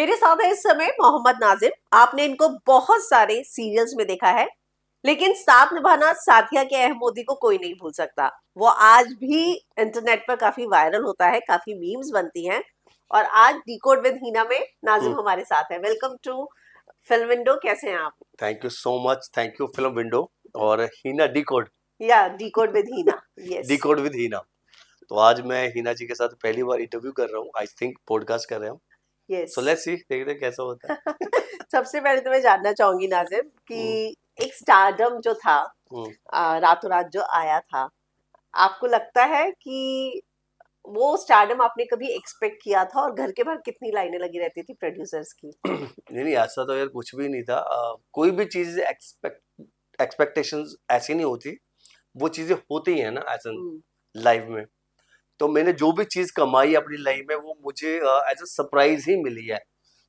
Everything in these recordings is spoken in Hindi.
मेरे साथ है इस समय मोहम्मद नाजिम। आपने इनको बहुत सारे सीरियल्स में देखा है, लेकिन साथ निभाना साथिया के अहमोदी को कोई नहीं भूल सकता। वो आज भी इंटरनेट पर काफी वायरल होता है, काफी मीम्स बनती हैं। और आज डिकोड विद हीना में नाजिम हमारे साथ है। Welcome to film window. कैसे हैं आप? Thank you so much. Thank you film window और हीना डिकोड या decode with Heena. Yes. Decode with Heena. तो आज मैं हीना जी के साथ पहली बार इंटरव्यू कर रहा हूँ। आई थिंक पॉडकास्ट कर रहे हैं हम। यस। सो लेट्स सी, देखते हैं कैसा होता है। सबसे पहले तो मैं जानना चाहूंगी नाजिम कि एक स्टारडम जो था, रातों रात जो आया था, आपको लगता है कि वो स्टारडम आपने कभी एक्सपेक्ट किया था? और घर के बाहर कितनी लाइनें लगी रहती थी प्रोड्यूसर्स की? नहीं नहीं, ऐसा तो यार कुछ भी नहीं था। कोई भी चीज एक्सपेक्टेशंस ऐसी नहीं होती, वो चीजें होती हैं ना ऐसा लाइफ में। तो मैंने जो भी चीज कमाई अपनी लाइफ में वो मुझे एज अ सरप्राइज ही मिली है,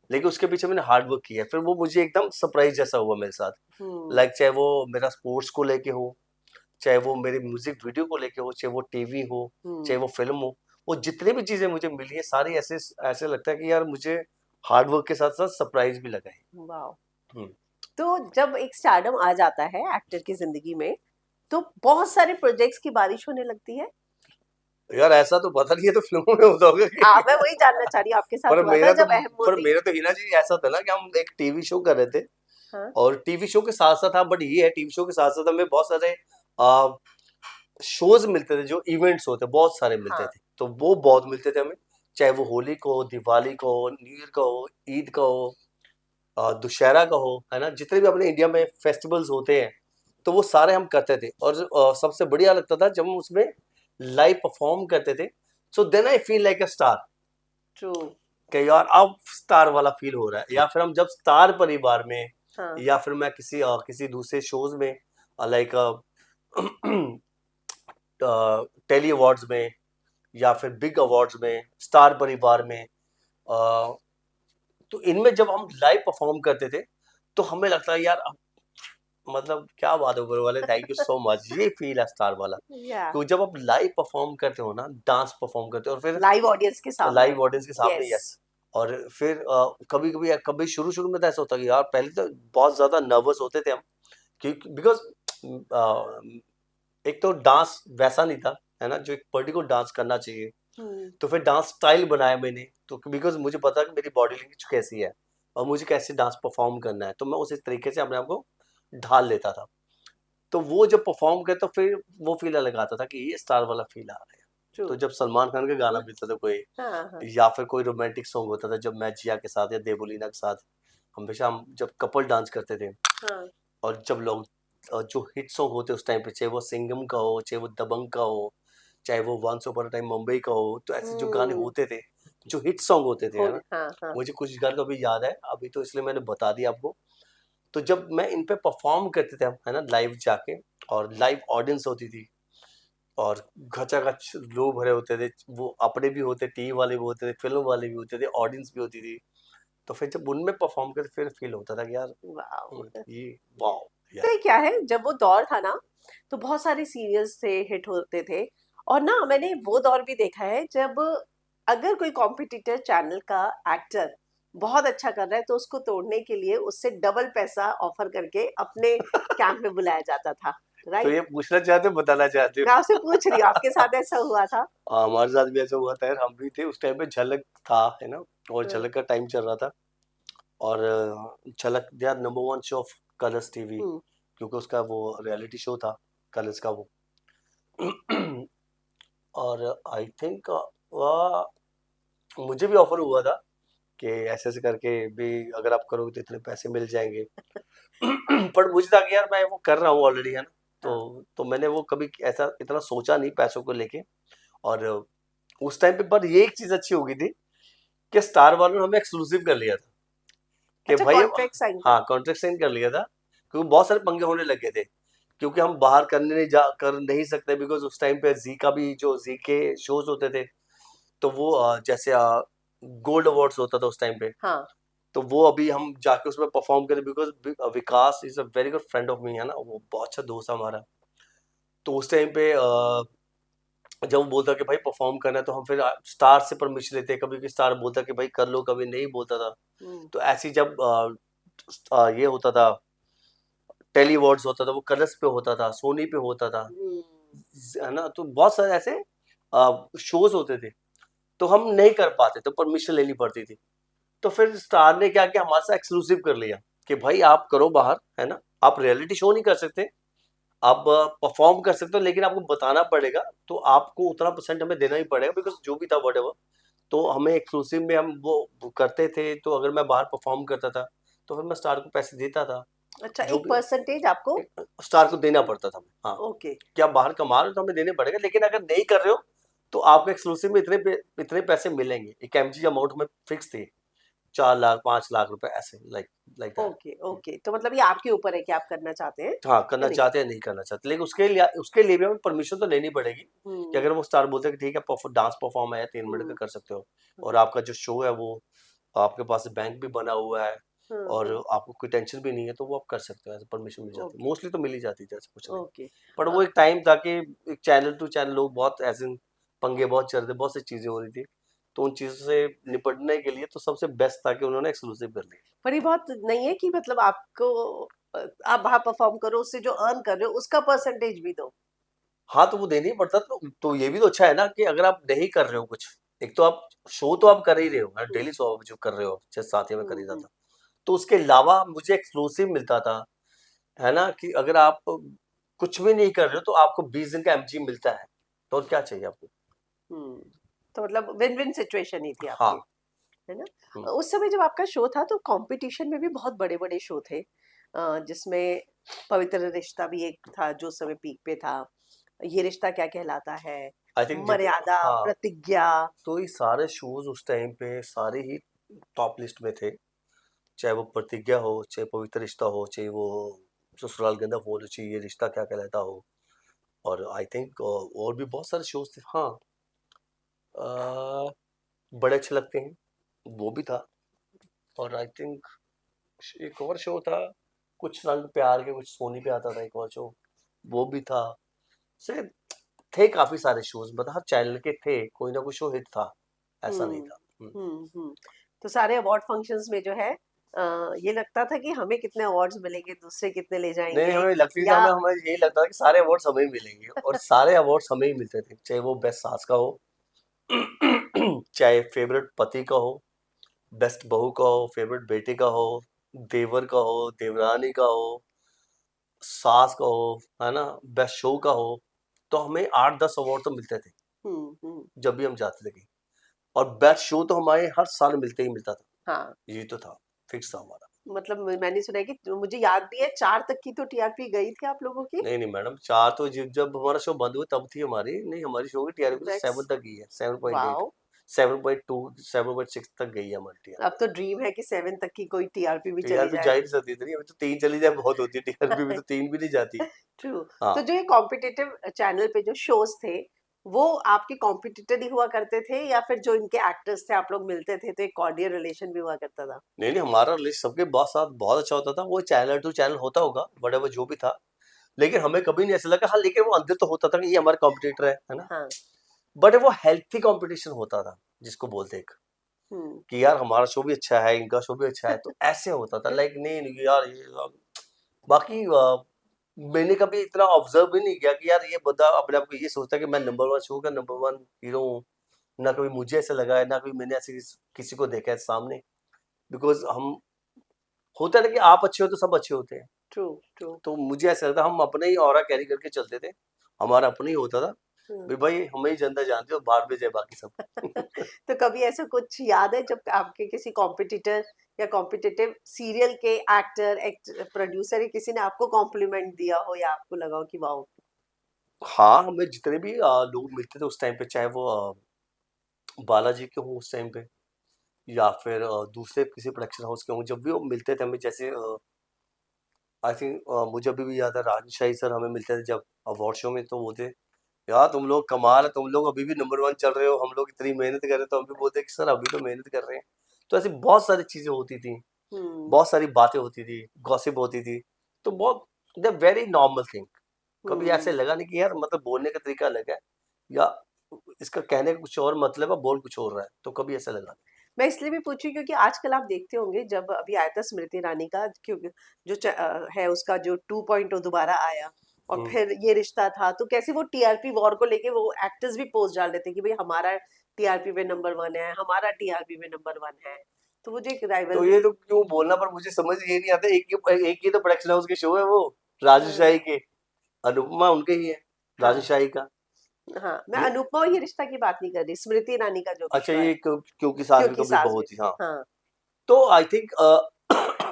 लेकिन उसके पीछे मैंने हार्ड वर्क किया है। फिर वो मुझे एकदम सरप्राइज जैसा हुआ मेरे साथ। लाइक चाहे वो मेरा स्पोर्ट्स को लेके हो, चाहे वो मेरे म्यूजिक वीडियो को लेके हो, चाहे वो टीवी हो, चाहे वो फिल्म हो, वो जितनी भी चीजें मुझे मिली है सारी ऐसे ऐसे लगता है कि यार मुझे हार्ड वर्क के साथ साथ सरप्राइज भी लगा है। वाह। हम्म। तो जब एक स्टारडम आ जाता है एक्टर की जिंदगी में, तो बहुत सारे प्रोजेक्ट्स की बारिश होने लगती है। यार ऐसा तो पता नहीं है, तो फिल्मों में होता होगा कि मैं वही जानना चाह रही हूँ, आपके साथ पर हुआ था मेरा तो जब अहम पर मोदी? मेरा तो हिना जी ऐसा था ना कि हम एक टीवी शो कर रहे थे, हाँ। और टीवी शो के साथ साथ, हाँ बट ये है, टीवी शो के साथ साथ हमें बहुत सारे शोज मिलते थे, जो इवेंट्स होते बहुत सारे मिलते हाँ। थे। तो वो बहुत मिलते थे हमें, चाहे वो होली को हो, दिवाली को हो, न्यू ईयर का हो, ईद का हो, दुशहरा का हो, है ना, जितने भी अपने इंडिया में फेस्टिवल्स होते हैं तो वो सारे हम करते थे। और सबसे बढ़िया लगता था जब हम उसमें लाइव परफॉर्म करते थे। So then I feel like a star, true. कि यार अब स्टार वाला फील हो रहा है। या फिर हम जब स्टार परिवार में, हाँ। या फिर मैं किसी दूसरे शोज में, लाइक टेली अवार्ड्स में, या फिर बिग अवार्ड्स में, स्टार परिवार में, अ, तो इनमें जब हम लाइव परफॉर्म करते थे तो हमें लगता है यार अब, मतलब क्या बात है ऊपर वाले, थैंक यू सो मच। ये फील है स्टार वाला। या तो जब आप लाइव परफॉर्म करते हो ना, डांस परफॉर्म करते हो, और फिर लाइव ऑडियंस के सामने। लाइव ऑडियंस के सामने, यस। यस। और फिर कभी कभी कभी शुरू शुरू में तो ऐसा होता है कि यार पहले तो बहुत ज्यादा नर्वस होते थे हम, क्योंकि बिकॉज एक तो डांस वैसा नहीं था, है ना, जो एक पर्टिकुलर डांस करना चाहिए। तो फिर डांस स्टाइल बनाया मैंने, तो बिकॉज मुझे पता है कि मेरी बॉडी लैंग्वेज कैसी है और मुझे कैसे डांस परफॉर्म करना है, तो मैं उसी तरीके से अपने आप को ढाल लेता था। तो वो जब परफॉर्म करे तो फिर वो फील अलग आता था कि ये स्टार वाला फील आ रहा है। ट्रू। तो जब सलमान खान का गाना मिलता था कोई, हाँ हाँ। या फिर कोई रोमांटिक सॉन्ग होता था, जब मैं जिया के साथ या देवोलीना के साथ, हमेशा हम जब कपल डांस करते थे। हाँ। और जब लोग जो हिट सॉन्ग होते उस टाइम पे, चाहे वो सिंगम का हो, चाहे वो दबंग का हो, चाहे वो once upon a time Mumbai का हो, तो ऐसे जो गाने होते थे, जो हिट सॉन्ग होते थे, है ना। हाँ हाँ। मुझे कुछ गाने तो अभी याद है, अभी तो इसलिए मैंने बता दिया आपको। तो जब मैं इन पे परफॉर्म करते थे हम, है ना, लाइव जाके, और लाइव ऑडियंस होती थी, और खचाखच लोग भरे होते थे, वो अपने भी होते, टीवी वाले भी होते थे, फिल्म वाले भी होते थे, ऑडियंस भी होती थी। तो फिर जब उनमें परफॉर्म करते फिर फील होता था कि यार वाओ। ये वाओ तो यार। ये क्या है, जब वो दौर था ना, तो बहुत सारे सीरियल्स थे, हिट होते थे। और ना मैंने वो दौर भी देखा है जब अगर कोई कॉम्पिटिटर चैनल का एक्टर बहुत अच्छा कर रहा है तो उसको तोड़ने के लिए उससे डबल पैसा ऑफर करके अपने कैंप में बुलाया जाता था। तो राइट। ये पूछना चाहते हो, बताना चाहते मैं आपसे पूछ रही हूँ, हो? आपके साथ ऐसा हुआ था? हमारे साथ भी ऐसा हुआ था यार। हम भी थे उस टाइम पे, झलक था, है ना, और हाँ। झलक का टाइम चल रहा था। और झलक यार number one show of Colors TV, hmm. क्योंकि उसका वो रियलिटी शो था कलर्स का वो। और आई थिंक मुझे भी ऑफर हुआ था कि ऐसे ऐसे करके भी अगर आप करोगे तो इतने पैसे मिल जाएंगे। पर मुझे था कि यार मैं वो कर रहा हूँ ऑलरेडी, है ना। हाँ। तो मैंने वो कभी ऐसा इतना सोचा नहीं पैसों को लेके। और उस टाइम पे पर ये एक चीज अच्छी हो गई थी कि स्टार वालों ने हमें एक्सक्लूसिव कर लिया था कि अच्छा, भाई अब, कॉन्ट्रैक्ट साइन कर हाँ लिया। कॉन्ट्रैक्ट साइन कर लिया था, क्योंकि बहुत सारे पंगे होने लगे थे। क्योंकि हम बाहर करने नहीं जा कर नहीं सकते, बिकॉज उस टाइम पे जी का भी, जो जी के शोज होते थे, तो वो जैसे गोल्ड अवार्ड्स होता था उस टाइम पे, हाँ। तो वो अभी हम जाके उसमें परफॉर्म करें, because Vikas is a very good friend of me, है ना, वो बहुत अच्छा दोस्त है हमारा। तो उस टाइम पे जब वो बोलता कि भाई परफॉर्म करना है तो हम फिर स्टार से परमिशन लेते, कभी स्टार बोलता कि भाई कर लो, कभी नहीं बोलता था। हम्म, तो ऐसी जब ये होता था, टेली अवार्ड्स होता था, वो कलर्स पे होता था, सोनी पे होता था, हम्म, है ना, तो बहुत सारे ऐसे शोज होते थे, तो हम नहीं कर पाते तो परमिशन लेनी पड़ती थी। तो फिर स्टार ने क्या किया, हमारे साथ एक्सक्लूसिव कर लिया कि भाई आप करो बाहर, है ना, आप रियलिटी शो नहीं कर सकते, आप परफॉर्म कर सकते हो, लेकिन आपको बताना पड़ेगा, तो आपको उतना परसेंट हमें देना ही पड़ेगा, बिकॉज जो भी था वट एवर। तो हमें एक्सक्लूसिव में हम वो करते थे, तो अगर मैं बाहर परफॉर्म करता था तो फिर मैं स्टार को पैसे देता था, अच्छा, जो एक भी परसेंटेज आपको। स्टार को देना पड़ता था हमें। हाँ, ओके। कि आप बाहर कमा रहे हो तो हमें देने पड़ेगा, लेकिन अगर नहीं कर रहे हो तो आपको एक्सक्लूसिव में इतने पैसे मिलेंगे। एक एमजी अमाउंट में फिक्स थी, 4 लाख 5 लाख रुपए ऐसे, like like that. Okay, okay, तो मतलब ये आपके ऊपर है कि आप करना चाहते हैं हाँ, या करना नहीं। चाहते हैं नहीं करना चाहते, लेकिन उसके लिए भी हमें परमिशन तो लेनी पड़ेगी, कि हम्म, अगर वो स्टार बोलते हैं कि ठीक है डांस परफॉर्म है 3 मिनट का हम्म, कर सकते हो, और हम्म, आपका जो शो है वो आपके पास बैंक भी बना हुआ है, और हम्म, आपको कोई टेंशन भी नहीं है, तो वो आप कर सकते हो, ऐसे परमिशन मिल जाती है, ओके, मोस्टली तो मिल ही जाती थी, ऐसा कुछ नहीं। ओके। पर वो एक टाइम था कि एक चैनल टू चैनल लोग बहुत ऐसे पंगे बहुत चल रहे थे, बहुत सी चीजें हो रही थी, तो उन चीजों से निपटने के लिए तो सबसे बेस्ट था कि उन्होंने एक्सक्लूसिव कर लिया। पर ये बहुत नहीं है कि मतलब आपको आप बाहर परफॉर्म करो, उससे जो अर्न कर रहे हो उसका परसेंटेज भी दो। हाँ, तो वो देना ही पड़ता, तो ये भी तो अच्छा है ना कि अगर आप नहीं कर रहे हो कुछ, एक तो आप शो तो आप कर ही रहे हो, हम्म, डेली शो जो कर रहे हो, जैसे साथ ही में कर ही रहा हम्म, था, तो उसके अलावा मुझे एक्सक्लूसिव मिलता था, है ना, कि अगर आप कुछ भी नहीं कर रहे हो तो आपको 20 दिन का एमजी मिलता है, तो और क्या चाहिए आपको। हम्म। तो मतलब विन विन सिचुएशन ही थी हाँ। आपकी, है ना। हम्म, उस समय जब आपका शो था तो कंपटीशन में भी बहुत बड़े बड़े शो थे, जिसमें पवित्र रिश्ता भी एक था जो उस समय पीक पे था, ये रिश्ता क्या कहलाता है, आई थिंक जितने, मर्यादा, हाँ, प्रतिज्ञा। तो ये सारे शोज उस टाइम पे सारे ही टॉप लिस्ट में थे, चाहे वो प्रतिज्ञा हो, चाहे पवित्र रिश्ता हो, चाहे वो ससुराल गंदा फूल हो, चाहे ये रिश्ता क्या कहलाता हो, और आई थिंक और भी बहुत सारे शोज थे। हाँ, बड़े अच्छे लगते हैं, वो भी था, और आई थिंक एक और शो था, कुछ रंग प्यार के, कुछ सोनी पे आता था एक और शो, वो भी था। से थे काफी सारे शोज, मतलब हर चैनल के थे, कोई ना कोई शो हिट था, ऐसा नहीं हम्म, था। हम्म। तो सारे अवार्ड फंक्शंस में जो है ये लगता था कि हमें कितने अवार्ड्स मिलेंगे, दूसरे कितने ले नहीं नहीं, जाएंगे, हमें लगती थी, या हमें यही लगता था कि सारे अवार्ड्स हमें ही मिलेंगे, और सारे अवार्ड्स हमें ही मिलते थे, चाहे वो बेस्ट सास का हो, चाहे फेवरेट पति का हो, बेस्ट बहू का हो, फेवरेट बेटे का हो, देवर का हो, देवरानी का हो, सास का हो, है ना, बेस्ट शो का हो, तो हमें 8-10 अवार्ड तो मिलते थे हम्म। जब भी हम जाते थे कहीं, और बेस्ट शो तो हमारे हर साल मिलते ही मिलता था, हाँ, ये तो था, फिक्स था हमारा। मतलब मैंने सुना है कि मुझे याद भी है 4 तक की तो टीआरपी गई थी आप लोगों की। नहीं नहीं मैडम, 4 तो जब जब हमारा शो बंद हुआ तब थी हमारी, नहीं हमारी शो की टीआरपी तो दैट्स 7 तक गई है, 7.8, वाओ। 7.2, 7.6 तक गई है हमारी टीआरपी। अब तो ड्रीम है कि 7 तक की कोई टीआरपी भी चली टीआरपी जा जाए। ही नहीं सकती इतनी, अभी तो 3 चली जाए बहुत होती है, टीआरपी में तो 3 भी नहीं जाती। ट्रू। हाँ। तो जो ये कॉम्पिटिटिव चैनल पे जो शोज थे, वो आपके कॉम्पिटिटर ही हुआ करते थे या फिर जो इनके एक्टर्स थे आप लोग मिलते थे तो एक कॉर्डियल रिलेशन भी हुआ करता था। नहीं नहीं, हमारा रिलेशन सबके बहुत साथ बहुत अच्छा होता था, वो चैनल टू चैनल होता होगा बट वो जो भी था, लेकिन हमें कभी नहीं ऐसा लगा, हाँ, लेकिन वो अंदर तो होता था कि ये हमारा कॉम्पिटिटर है ना, हाँ। बट वो हेल्थी कंपटीशन होता था, जिसको बोलते हैं हम्म। कि यार हमारा शो भी अच्छा है, इनका शो भी अच्छा है, तो ऐसे होता था, लाइक नहीं नहीं यार ये बाकी मैंने कभी इतना ऑब्जर्व भी नहीं किया कि यार ये बंदा अपने आप को ये सोचता है कि मैं नंबर 1 शो का नंबर 1 हीरो हूँ, ना कभी मुझे ऐसा लगा है, ना कभी मैंने ऐसे किसी को देखा है सामने, बिकॉज हम होता है ना कि आप अच्छे हो तो सब अच्छे होते हैं, ट्रू, ट्रू। तो मुझे ऐसा लगता है हम अपने ही ऑरा कैरी करके चलते थे, हमारा अपना ही होता था, भाई हमें ही जनता जानती है और बाहर भी जाए बाकी सब। तो कभी ऐसा कुछ याद है जब आपके किसी कॉम्पिटिटर या कॉम्पिटिटिव सीरियल के एक्टर प्रोड्यूसर या किसी ने आपको कॉम्प्लीमेंट दिया हो या आपको लगा हो कि वाओ। हाँ, हमें जितने भी लोग मिलते थे उस टाइम पे, चाहे वो बालाजी के हों उस टाइम पे, या फिर दूसरे किसी प्रोडक्शन हाउस के हों, जब भी वो मिलते थे हमें, जैसे आई थिंक मुझे अभी भी याद है राजन शाही सर हमें मिलते थे जब अवार्ड शो में, तो बोलते यार तुम लोग कमाल है, तुम लोग अभी भी नंबर 1 चल रहे हो, हम लोग इतनी मेहनत कर रहे हैं, तो हम भी बोलते हैं कि सर अभी तो मेहनत कर रहे हैं। तो ऐसी बहुत सारी चीजें होती थी, हम्म, बहुत सारी बातें होती थी, गॉसिप होती थी, तो बहुत द वेरी नॉर्मल थिंग, कभी ऐसे हम्म, लगा नहीं कि यार मतलब बोलने का तरीका अलग है, या इसका कहने का कुछ और मतलब है, बोल कुछ और रहा है, तो कभी ऐसा लगा नहीं। मैं इसलिए भी पूछी क्योंकि आजकल आप देखते होंगे जब अभी आया था स्मृति ईरानी का क्योंकि जो है उसका जो 2.0 दोबारा आया और हम्म। फिर ये रिश्ता था तो कैसे वो टीआरपी वॉर को लेके वो एक्टर्स भी पोस्ट डाल रहे थे कि भाई हमारा टीआरपी पे नंबर 1 है, हमारा टीआरपी पे नंबर 1 है। तो वो जो एक तो राइवल ये तो क्यों बोलना, पर मुझे समझ ये नहीं आता, एक ही तो प्रोडक्शन हाउस के शो है वो, राजू शाही के, अनुपमा उनके ही है, राजू हाँ शाही का। हाँ, मैं ये अनुपमा और ये रिश्ता की बात नहीं कर रही, स्मृति ईरानी का जो अच्छा, शो है, ये क्योंकि सास भी क्योंकि कभी सास बहू भी थी, हाँ। हाँ। तो आई थिंक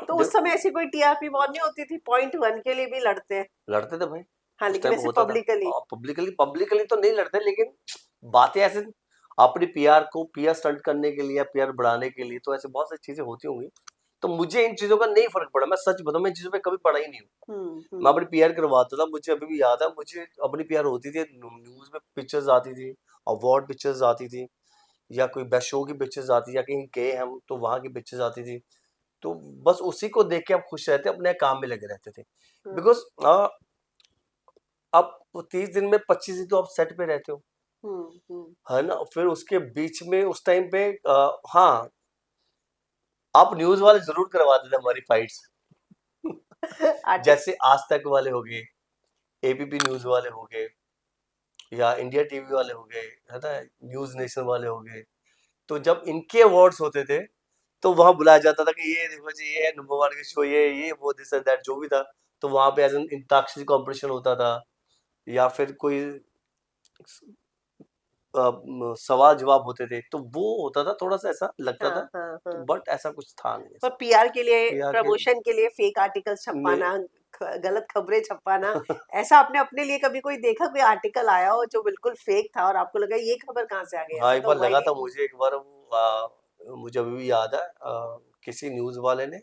तो उस समय ऐसी कोई टीआरपी वॉर नहीं होती थी, .1 के लिए भी लड़ते हैं। लड़ते थे भाई, हाँ उस लेकिन टाइम वैसे होता था। पब्लिकली। पब्लिकली पब्लिकली तो नहीं लड़ते, लेकिन बातें ऐसे अपनी पीआर स्टंट करने के लिए या पीआर बढ़ाने के लिए, तो ऐसे बहुत सारी चीजें होती होंगी। तो मुझे इन चीजों का नहीं फर्क पड़ा, मैं सच बताऊं, मैं इन चीजों पे कभी पड़ा ही नहीं हूँ। मैं अपनी पीआर करवाता था, मुझे अभी भी याद है, मुझे अपनी पीआर होती थी, न्यूज में पिक्चर्स आती थी, अवार्ड पिक्चर्स आती थी, या कोई बेस्ट शो की पिक्चर्स आती थी, या कहीं गए हम तो वहां की पिक्चर्स आती थी। तो बस उसी को देख के आप खुश रहते, अपने काम में लगे रहते थे। हम्म बिकॉज अब 30 दिन में 25 दिन तो आप सेट पे रहते हो, हम्म। है ना। फिर उसके बीच में उस टाइम पे हाँ, आप न्यूज वाले जरूर करवाते थे हमारी फाइट्स। आर्टिक जैसे आज तक वाले हो गए, एबीपी न्यूज वाले हो गए, या इंडिया टीवी वाले हो गए, है ना, न्यूज नेशन वाले हो गए। तो जब इनके अवार्ड्स होते थे, तो वहां बुलाया जाता था कि ये देखो जी, ये है नंबर 1 के शो, ये वो दिस एंड दैट जो भी था। तो वहां पे एज एन अंताक्षरी कंपटीशन होता था, या फिर कोई सवाल जवाब होते थे, तो वो होता था, थोड़ा सा ऐसा लगता हाँ था। हाँ तो हाँ। बट ऐसा कुछ था नहीं, पर ऐसा पीआर के लिए, पीआर के प्रमोशन के लिए फेक आर्टिकल्स ने छपवाना, गलत खबरें छपवाना, ऐसा आपने अपने लिए कभी कोई देखा, कोई आर्टिकल आया हो जो बिल्कुल फेक था और आपको लगा ये खबर कहाँ से आ गई, हाँ, ऐसा एक तो बार हुआ ही लगा नहीं। था मुझे, एक बार वो मुझे अभी भी याद है, किसी न्यूज वाले ने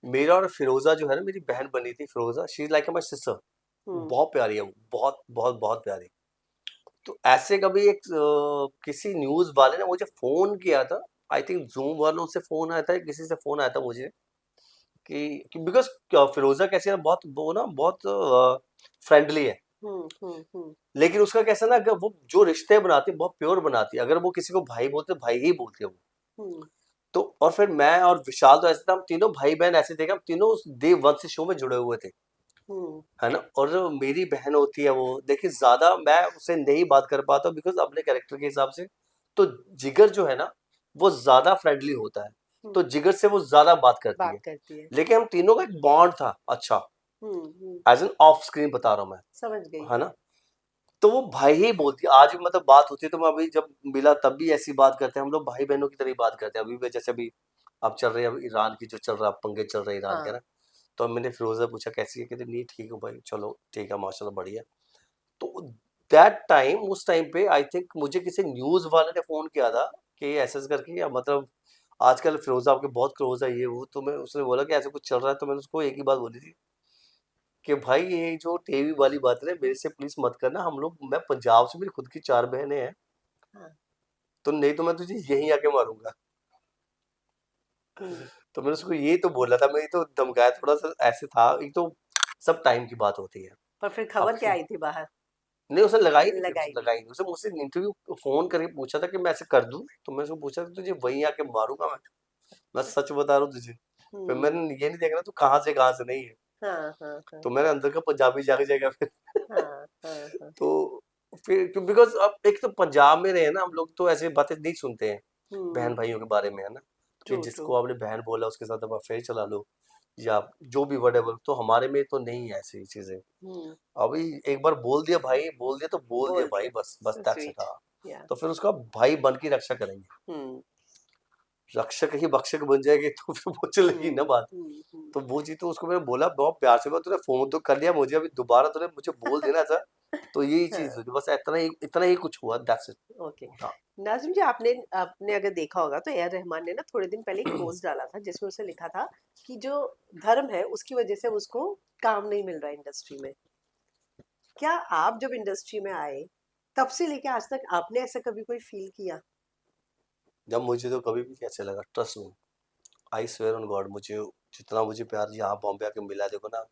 मेरा और फिरोजा जो है ना, मेरी बहन बनी थी Firoza, she is like my sister. Hmm बहुत प्यारी है वो, बहुत बहुत बहुत प्यारी। तो ऐसे कभी एक किसी न्यूज वाले ने मुझे फोन किया था, आई थिंक जूम वालों से फोन आया था, या किसी से फोन आया था मुझे, कि बिकॉज फिरोजा कैसी है ना, बहुत वो ना, बहुत फ्रेंडली है। हम्म। लेकिन उसका कैसा ना, अगर वो जो रिश्ते बनाती है बहुत प्योर बनाती है, अगर वो किसी को भाई बोलते भाई ही बोलते हैं वो। हम्म तो और फिर मैं और विशाल तो ऐसे थे, हम तीनों भाई बहन ऐसे थे कि हम तीनों उस डे वन से शो में जुड़े हुए थे, हम्म है ना। और जो मेरी बहन होती है वो, देखिए ज्यादा मैं उससे नहीं बात कर पाता बिकॉज अपने कैरेक्टर के हिसाब से। तो जिगर जो है ना, वो ज्यादा फ्रेंडली होता है, तो हम्म। जिगर से वो ज्यादा बात करती बात है। करती है। लेकिन हम तीनों का एक बॉन्ड था अच्छा, हम्म। एज एन ऑफ स्क्रीन बता रहा हूँ मैं, समझ गई। है ना। तो वो भाई ही बोलती है, आज भी मतलब बात होती है, तो मैं अभी जब मिला तब भी ऐसी बात करते हैं हम लोग, भाई बहनों की तरह ही बात करते हैं अभी भी। जैसे अभी अब चल रहे हैं, अब ईरान की जो चल रहा है, पंगे चल रहे हैं ईरान के हाँ। ना। तो मैंने फिरोजा पूछा कैसी है, कहते नहीं ठीक हूँ भाई, चलो ठीक है, माशाल्लाह बढ़िया। तो दैट टाइम, उस टाइम पे आई थिंक मुझे किसी न्यूज वाले ने फोन किया था कि ऐसे ऐसे करके, या मतलब आजकल फिरोजा आपके बहुत क्लोज है ये वो। तो मैं, उसने बोला कि ऐसा कुछ चल रहा है, तो मैंने उसको एक ही बात बोली थी कि भाई ये जो टीवी वाली बात है ना, मेरे से प्लीज मत करना, हम लोग, मैं पंजाब से, मेरी खुद की 4 बहनें हैं, हाँ। तो नहीं तो मैं तुझे यहीं आके मारूंगा। हम्म। तो मैंने उसको ये तो बोला था, मैं ये तो धमकाया थोड़ा सा ऐसे था, एक तो सब टाइम की बात होती है। पर फिर अब खबर क्या आई थी बाहर? नहीं, उसने लगाई नहीं, फिर लगाई उसने नहीं। लगाई नहीं, उसने मुझसे इंटरव्यू फोन करके पूछा था कि मैं ऐसे कर दूं, तो मैं उसको पूछा था तुझे वहीं आके मारूंगा मैं सच बता रहा हूँ तुझे। फिर हम्म। मैंने ये नहीं देखना तू कहाँ से नहीं है। हाँ हाँ हाँ तो मेरे अंदर का पंजाबी जाग जाएगा फिर। हाँ हाँ हाँ। तो फिर बिकॉज अब एक तो पंजाब में रहे ना हम लोग, तो ऐसी बातें नहीं सुनते हैं बहन हम्म। भाइयों के बारे में, है ना, कि ट्रू ट्रू। जिसको आपने बहन बोला उसके साथ आप अफेयर चला लो, या जो भी वर्डेवर। तो हमारे में तो नहीं है ऐसी चीजें। हम्म। अभी एक बार बोल दिया भाई, बोल दिया तो बोल दिया बोल भाई, दिया। बस बस सो दैट्स इट, स्वीट। हाँ। या। तो फिर उसका भाई बन की रक्षा करेंगे, हम्म रक्षक ही भक्षक बन जाएगी तो फिर वो चलेगी ना बात। हम्म। तो वो चीज तो उसको मैंने बोला बहुत प्यार से, मैं तूने फोन तो कर लिया मुझे, अभी दोबारा तूने मुझे बोल देना ऐसा। तो यही चीज हाँ। हुई, बस इतना ही कुछ हुआ, दैट्स इट। ओके। हाँ। नाज़िम जी, आपने आपने अगर देखा होगा तो ए आर रहमान ने ना थोड़े दिन पहले एक पोस्ट डाला था जिसमें उसने लिखा था कि जो धर्म है उसकी वजह से उसको काम नहीं मिल रहा है इंडस्ट्री में। क्या आप जब इंडस्ट्री में आए तब से लेके आज तक आपने ऐसा कभी कोई फील किया? जब मुझे तो कभी भी कैसे लगा, trust me, I swear on God, मुझे जितना मुझे प्यार यहाँ बॉम्बे आके मिला, देखो ना,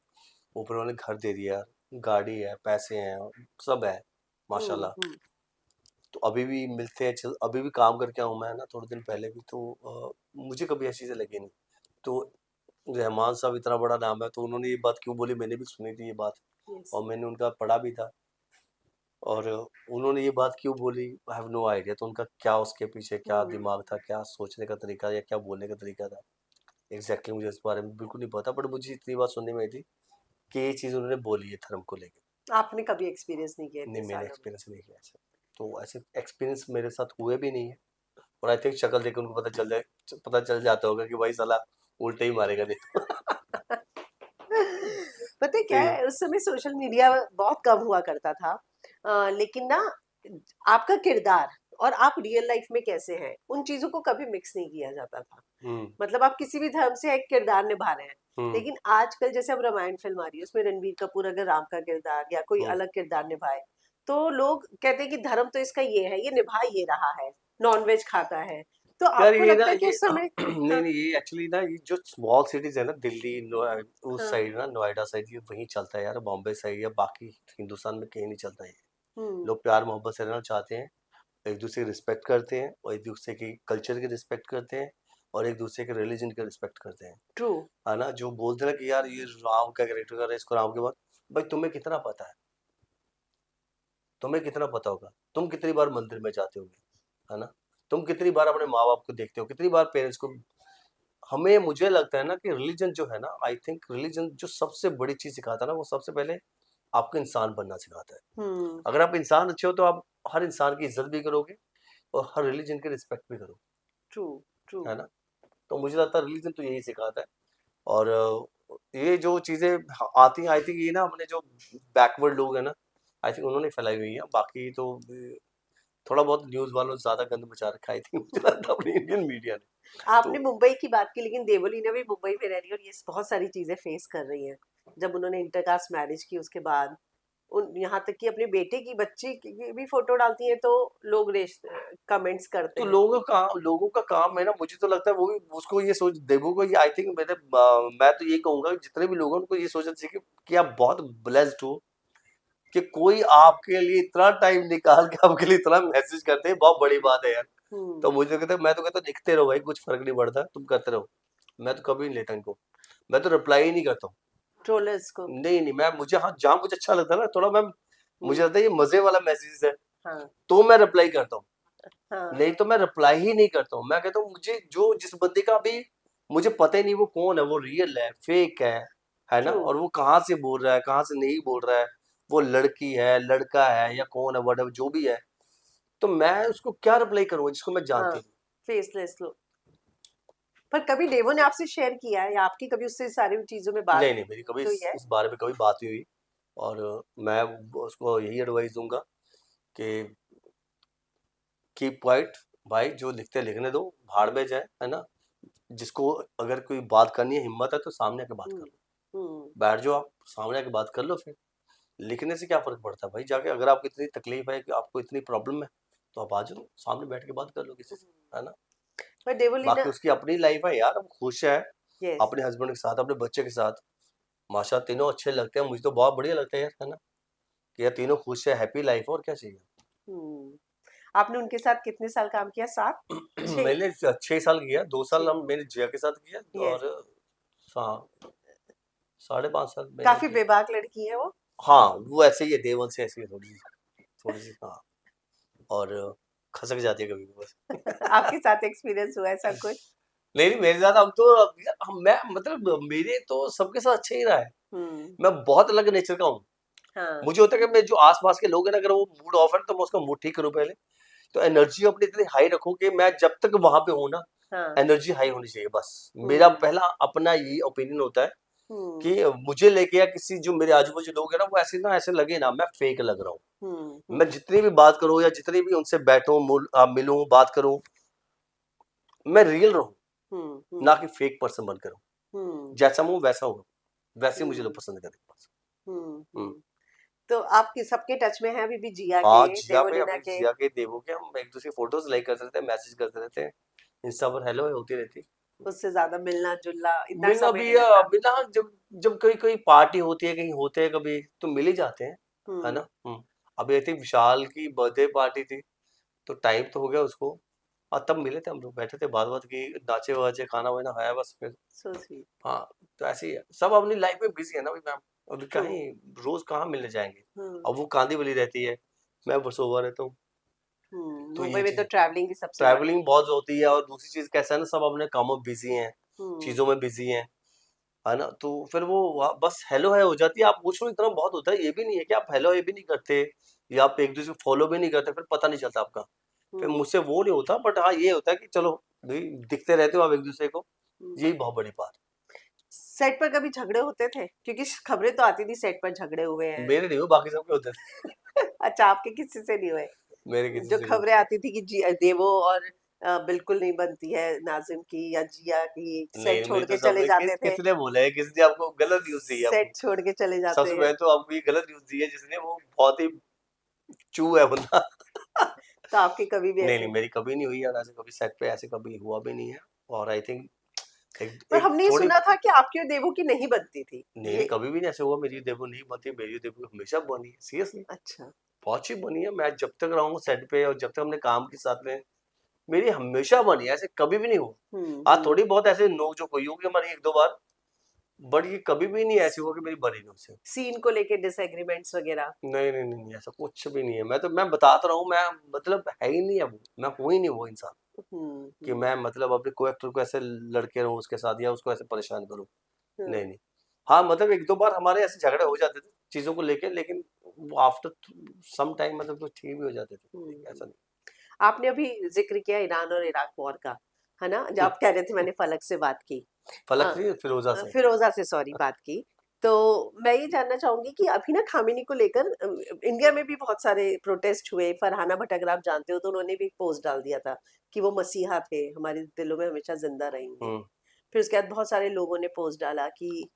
ऊपर उन्होंने घर दे दिया, गाड़ी है, पैसे हैं, सब है, माशाल्लाह। हम्म। तो अभी भी मिलते हैं, अभी भी काम करके आऊँ मैं ना थोड़े दिन पहले भी, तो मुझे कभी ऐसी चीजें लगी नहीं। तो रहमान साहब इतना बड़ा नाम है, तो उन्होंने ये बात क्यों बोली, मैंने भी सुनी थी ये बात, यस। और मैंने उनका पढ़ा भी था। और उन्होंने ये बात क्यों बोली, आई हैव नो आइडिया, तो उनका क्या उसके पीछे क्या दिमाग था, क्या सोचने का तरीका या क्या बोलने का तरीका था, एग्जैक्टली मुझे इस बारे में बिल्कुल नहीं पता, बट मुझे इतनी बात सुनने में आई थी कि ये चीज उन्होंने बोली है धर्म को लेकर। आपने कभी एक्सपीरियंस नहीं किया नहीं, इतने मैंने सालों में? एक्सपीरियंस नहीं किया ऐसे, तो ऐसे एक्सपीरियंस मेरे साथ हुए भी नहीं है। और आई थिंक शक्ल देख के उनको पता चल जाता होगा कि भाई साला उल्टे ही मारेगा नहीं तो। पता है तो क्या है, उस समय सोशल मीडिया बहुत कम हुआ करता था। लेकिन ना, आपका किरदार और आप रियल लाइफ में कैसे हैं, उन चीजों को कभी मिक्स नहीं किया जाता था। हम्म। मतलब आप किसी भी धर्म से एक किरदार निभा रहे हैं। हम्म। लेकिन आजकल जैसे अब रामायण फिल्म आ रही है, उसमें रणबीर कपूर अगर राम का किरदार या कोई हम्म। अलग किरदार निभाए, तो लोग कहते हैं कि धर्म तो इसका ये निभा ये रहा है, नॉनवेज खाता है। तो यार आपको ये ना लगता है कि ये उस समय? नहीं हाँ। नहीं, ये एक्चुअली ना, ये जो स्मॉल सिटीज है ना, दिल्ली उस हाँ। साइड ना, नोएडा साइड, ये वहीं चलता है यार, बॉम्बे साइड या बाकी हिंदुस्तान में कहीं नहीं चलता ये। हम्म। लोग प्यार मोहब्बत से रहना चाहते हैं, एक दूसरे की रिस्पेक्ट करते हैं, और एक दूसरे की कल्चर की रिस्पेक्ट करते हैं, और एक दूसरे के रिलीजन की रिस्पेक्ट करते हैं। ट्रू। है ना, जो बोलते हैं ना कि यार ये राम का कैरेक्टर कर रहा है, इसको राम के बाद, भाई तुम्हें कितना पता है, तुम्हें कितना पता होगा, तुम कितनी बार मंदिर में जाते होगे, है ना, तुम कितनी बार अपने माँ बाप को देखते हो, कितनी बार पेरेंट्स को। हमें मुझे लगता है ना कि रिलीजन जो है ना, आई थिंक रिलीजन जो सबसे बड़ी चीज सिखाता है ना, वो सबसे पहले आपको इंसान बनना सिखाता है। हम्म। अगर आप इंसान अच्छे हो तो आप हर इंसान की इज्जत भी करोगे, और हर रिलीजन की रिस्पेक्ट भी करोगे, ट्रू। ट्रू। है ना। तो मुझे लगता है रिलीजन तो यही सिखाता है। और ये जो चीजें आती हैं, आई थिंक ये ना अपने जो बैकवर्ड लोग हैं ना, आई थिंक उन्होंने फैलाई हुई है, बाकी तो थोड़ा बहुत न्यूज वालों ने ज्यादा गंद मचा रखा है, आई थिंक मुझे लगता है अपनी इंडियन मीडिया ने। आपने तो मुंबई की बात की, लेकिन देवोलीना भी मुंबई में रह रही है और ये बहुत सारी चीजें फेस कर रही हैं। जब उन्होंने इंटरकास्ट मैरिज की, उसके बाद उन यहाँ तक कि अपने बेटे की बच्ची की भी फोटो डालती हैं, तो लोग कमेंट्स करते तो हैं। लोगों का काम है ना, मुझे तो लगता है वो भी उसको ये सोच, देवो को ये, आई थिंक मैं तो ये कहूंगा कि जितने भी लोग हैं उनको ये सोचना चाहिए कि आप बहुत ब्लेस्ड हो कि कोई आपके लिए इतना टाइम निकाल के आपके लिए इतना मैसेज करते हैं, बहुत बड़ी बात है यार। हम्म। तो मुझे तो कहता है, मैं तो कहता हूँ लिखते रहो भाई, कुछ फर्क नहीं पड़ता, तुम करते रहो। मैं तो कभी नहीं लेता इनको, मैं तो रिप्लाई ही नहीं करता हूँ। ट्रोलर्स को। नहीं नहीं, मैं मुझे, हाँ जहाँ मुझे अच्छा लगता है ना थोड़ा, मैं मुझे हम्म। लगता है ये मजे वाला मैसेज है, हाँ। तो मैं रिप्लाई करता हूँ। हाँ। नहीं तो मैं रिप्लाई ही नहीं करता हूँ। मैं कहता हूँ मुझे जो जिस बंदे का अभी मुझे पता ही नहीं वो कौन है, वो रियल है फेक है ना, ट्रू। और वो कहाँ से बोल रहा है कहाँ से नहीं बोल रहा है, वो लड़की है लड़का है या कौन है, वट जो भी है, तो मैं उसको क्या रिप्लाई करूंगा जिसको मैं हाँ। जानती नहीं। फेसलेस लोग। पर कभी डेवो ने आपसे शेयर किया है, या आपकी कभी उससे सारी चीजों में बात नहीं नहीं, मेरी कभी हुई है? इस बारे में कभी बात नहीं हुई। और मैं उसको यही एडवाइस दूंगा कि कीप क्वाइट भाई, जो लिखते लिखने दो, भाड़ में जाए, है ना। जिसको अगर कोई बात करनी है, हिम्मत है तो सामने आके बात कर हम्म। लो, हम्म। बैठ जाओ आप सामने आके बात कर लो, फिर लिखने से क्या फर्क पड़ता है भाई, जाके अगर आपको इतनी तकलीफ है कि आपको इतनी प्रॉब्लम है, तो आप आ जाओ सामने बैठ के बात कर लो किसी से, है ना। पर डेवोलीना। बाकी उसकी अपनी लाइफ है यार, वो खुश है यस। अपने हस्बैंड के साथ, अपने बच्चे के साथ, माशा तीनों अच्छे लगते हैं, मुझे तो बहुत बढ़िया लगता है यार, है ना, कि यार तीनों खुश है, हैप्पी लाइफ है, और क्या चाहिए। हम्म। आपने उनके साथ कितने साल काम किया? 7? 6? मैंने 6 साल किया, 2 साल 6। हम मैंने जिया के साथ किया, यस। और 5.5 साल मैंने काफी किया। बेबाक लड़की है वो। हाँ, वो ऐसे ही है, देवल से ऐसी है, थोड़ी सी हाँ, और खसक जाती है कभी भी बस। आपके साथ एक्सपीरियंस हुआ ऐसा कुछ? नहीं नहीं, मेरे साथ हम तो, मैं मतलब मेरे तो सबके साथ अच्छा ही रहा है। हम्म। मैं बहुत अलग नेचर का हूँ। हाँ। मुझे होता है कि मैं जो आसपास के लोग हैं ना, अगर वो मूड ऑफ है तो मैं उसका मूड ठीक करूँ पहले, तो एनर्जी अपनी इतनी हाई रखूं कि मैं जब तक वहां पे हूँ ना, हाँ। एनर्जी हाई होनी चाहिए बस। मेरा हम्म। पहला अपना ये ओपिनियन होता है हम्म। कि मुझे लेके या किसी जो मेरे आजू बाजू लोग हैं ना, वो ऐसे ना ऐसे लगे ना मैं फेक लग रहा हूँ। हम्म। मैं जितनी भी बात करूँ या जितनी भी उनसे बैठूं, मिलूं, बात करूं, मैं रियल रहूं, हम्म। ना हम्म। कि फेक पर्सन बनकर रहूं। हम्म। जैसा मैं हूं वैसा हूं, वैसे ही मुझे लोग हम्म। पसंद करें बस। हम्म। हम्म। तो आप सबके टच में हैं अभी भी, जिया के, हाँ, जिया पे, देवोलीना अभी के? जिया के देवो के हम एक दूसरे फोटोज लाइक करते रहते हैं, मैसेज करते रहते हैं, इंस्टा पर हेलो होती रहती। उससे ज्यादा मिलना जुलना इतना मिलना समय भी नहीं मिलता। मिलना, जब जब कोई कोई पार्टी होती है, कहीं होते हैं कभी, तो मिल ही जाते हैं, है हम्म। ना। हम्म। अभी आई थिंक विशाल की बर्थडे पार्टी थी, तो टाइम तो हो गया उसको, और तब मिले थे हम लोग, बैठे थे, बात बात की, नाचे वाचे, खाना वाना खाया, बस फिर। So sweet. हाँ, तो ऐसे ही है, सब अपनी लाइफ में बिजी है ना भाई मैम, अभी ट्रू। कहीं रोज कहाँ मिलने जाएंगे। हम्म। अब वो कांदीवली रहती है, मैं बसोवा रहता हूँ, तो मुंबई ये में तो चीज, ट्रैवलिंग ही सबसे बड़ी। ट्रैवलिंग बहुत होती है, और दूसरी चीज कैसा है ना, सब अपने कामों में बिजी हैं, हम्म। चीजों में बिजी हैं, है ना, तो फिर वो बस हेलो है हो जाती है, आप पूछ लो इतना बहुत होता है, ये भी नहीं है कि आप हेलो ये भी नहीं करते, या आप एक दूसरे को फॉलो भी नहीं करते, फिर पता नहीं चलता आपका। फिर हम्म। मुझसे वो नहीं होता, बट हाँ ये होता है कि चलो भाई दिखते रहते हो आप एक दूसरे को, हम्म। यही बहुत बड़ी बात सेट पर कभी झगड़े होते थे? क्योंकि खबरें तो आती थी सेट पर झगड़े हुए है। हैं। मेरे नहीं हुए, बाकी सबके होते थे। अच्छा, आपके किसी से नहीं हुए? मेरे किसी जो से नहीं खबरें होते थे। आती थी कि देवो और बिल्कुल नहीं बनती है नाजिम की या जिया की, सेट नहीं, छोड़ मुझे तो के चले सब जाते थे। किसने बोला है, किसने आपको गलत न्यूज दी है सेट आपको। छोड़ के चले सबसे जाते हैं। पहले तो आपको ये गलत न्यूज दी है, जिसने वो बहुत ही चू है बंदा। तो आपकी कभी भी नहीं ऐसे? नहीं, मेरी कभी नहीं हुई, और ऐसे कभी सेट पे ऐसे कभी हुआ भी नहीं है, और आई थिंक एक पर एक हमने ये थोड़ी, सुना था कि आपकी और देवो की नहीं बनती थी नहीं नहीं, ये। कभी भी नहीं ऐसे हुआ, मेरी देखो नहीं बनती, मेरी देखो हमेशा बनी है, सीरियसली, अच्छा। बहुत अच्छी बनी है, मैं जब तक रहा हूँ सेट पे, और जब तक हमने काम के साथ में, मेरी हमेशा बनी है, ऐसे कभी भी नहीं हुआ। हाँ, हम्म। थोड़ी बहुत ऐसे नोक झोंक हुई होगी हमारी एक दो बार, बट ये कभी भी नहीं ऐसी हुआ कि मेरी बनी नहीं उससे। सीन को लेके डिसएग्रीमेंट्स वगैरह? नहीं नहीं नहीं नहीं, ऐसा कुछ भी नहीं है, मैं बताता रहा हूँ, मैं मतलब है ही नहीं है वो, मैं हूँ ही नहीं वो इंसान, कि हम्म। मैं मतलब अपने को एक्टर को ऐसे लड़के रहूँ उसके साथ, या उसको ऐसे परेशान करूँ। हम्म। नहीं नहीं, हाँ मतलब एक दो बार हमारे ऐसे झगड़े हो जाते थे चीजों को लेके, लेकिन वो आफ्टर सम टाइम मतलब तो ठीक भी हो जाते थे, हम्म। ऐसा नहीं। आपने अभी जिक्र किया ईरान और इराक वॉर का, है ना? जब आप कह रहे थे मैंने फलक से बात की, फलक अ, से, फिरोजा से। फिरोजा से सॉरी बात की, तो मैं ये जानना चाहूंगी कि अभी ना खामेनी को लेकर इंडिया में भी बहुत सारे प्रोटेस्ट हुए। फरहाना भट्ट अगर आप जानते हो तो उन्होंने भी एक पोस्ट डाल दिया था कि वो मसीहा थे, हमारे दिलों में हमेशा जिंदा रहेंगे। हम्म। फिर उसके बाद बहुत सारे लोगों ने पोस्ट डाला कि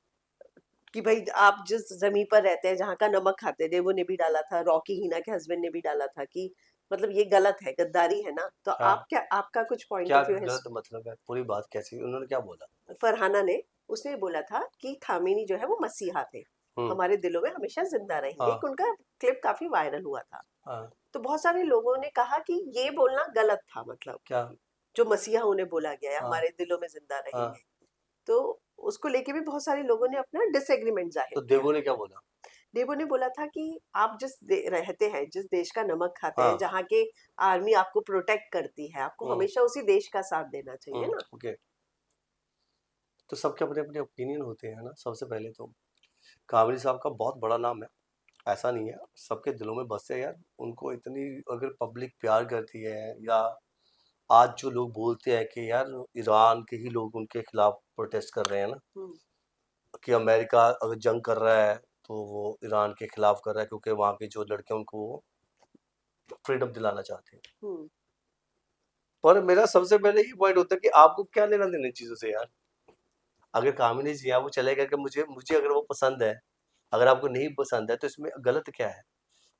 भाई आप जिस जमीन पर रहते हैं जहाँ का नमक खाते हैं, देवो ने भी डाला था, रॉकी हीना के हस्बैंड ने भी डाला था कि मतलब ये गलत है, गद्दारी है ना। तो क्या, आप क्या, आपका कुछ पॉइंट क्या ऑफ व्यू है? गलत मतलब है, पूरी बात कैसी, उन्होंने क्या बोला। फरहाना ने, उसने ये बोला था कि खामेनी जो है वो मसीहा थे, हम्म। हमारे दिलों में हमेशा जिंदा रहेंगे। हाँ एक उनका क्लिप काफी वायरल हुआ था। हाँ। तो बहुत सारे लोगों ने कहा कि ये बोलना गलत था, मतलब क्या। जो मसीहा उन्हें बोला गया है हाँ हमारे दिलों में जिंदा हाँ। रहेंगे। तो उसको लेके भी बहुत सारे लोगों ने अपना डिसएग्रीमेंट जाहिर तो किया। देवो ने क्या बोला। देवो ने बोला था कि आप रहते हैं, जिस देश का नमक खाते हैं, हाँ। जहाँ के आर्मी आपको प्रोटेक्ट करती है, आपको हम्म। हमेशा उसी देश का साथ देना चाहिए ना। ओके, तो सबके अपने अपने ओपिनियन होते हैं ना, सबसे पहले तो काबली साहब का बहुत बड़ा नाम है, ऐसा नहीं है, सबके दिलों में बसते हैं यार, उनको इतनी अगर पब्लिक प्यार करती है, या आज जो लोग बोलते हैं कि यार ईरान के ही लोग उनके खिलाफ प्रोटेस्ट कर रहे हैं ना, हम्म। कि अमेरिका अगर जंग कर रहा है तो वो ईरान के खिलाफ कर रहा है, क्योंकि वहाँ के जो लड़के हैं उनको वो फ्रीडम दिलाना चाहते हैं। हम्म। पर मेरा सबसे पहले ये पॉइंट होता है कि आपको क्या लेना देना इन चीज़ों से यार, अगर कामिनी जी हैं वो चले गए कि मुझे मुझे अगर वो पसंद है, अगर आपको नहीं पसंद है तो इसमें गलत क्या है।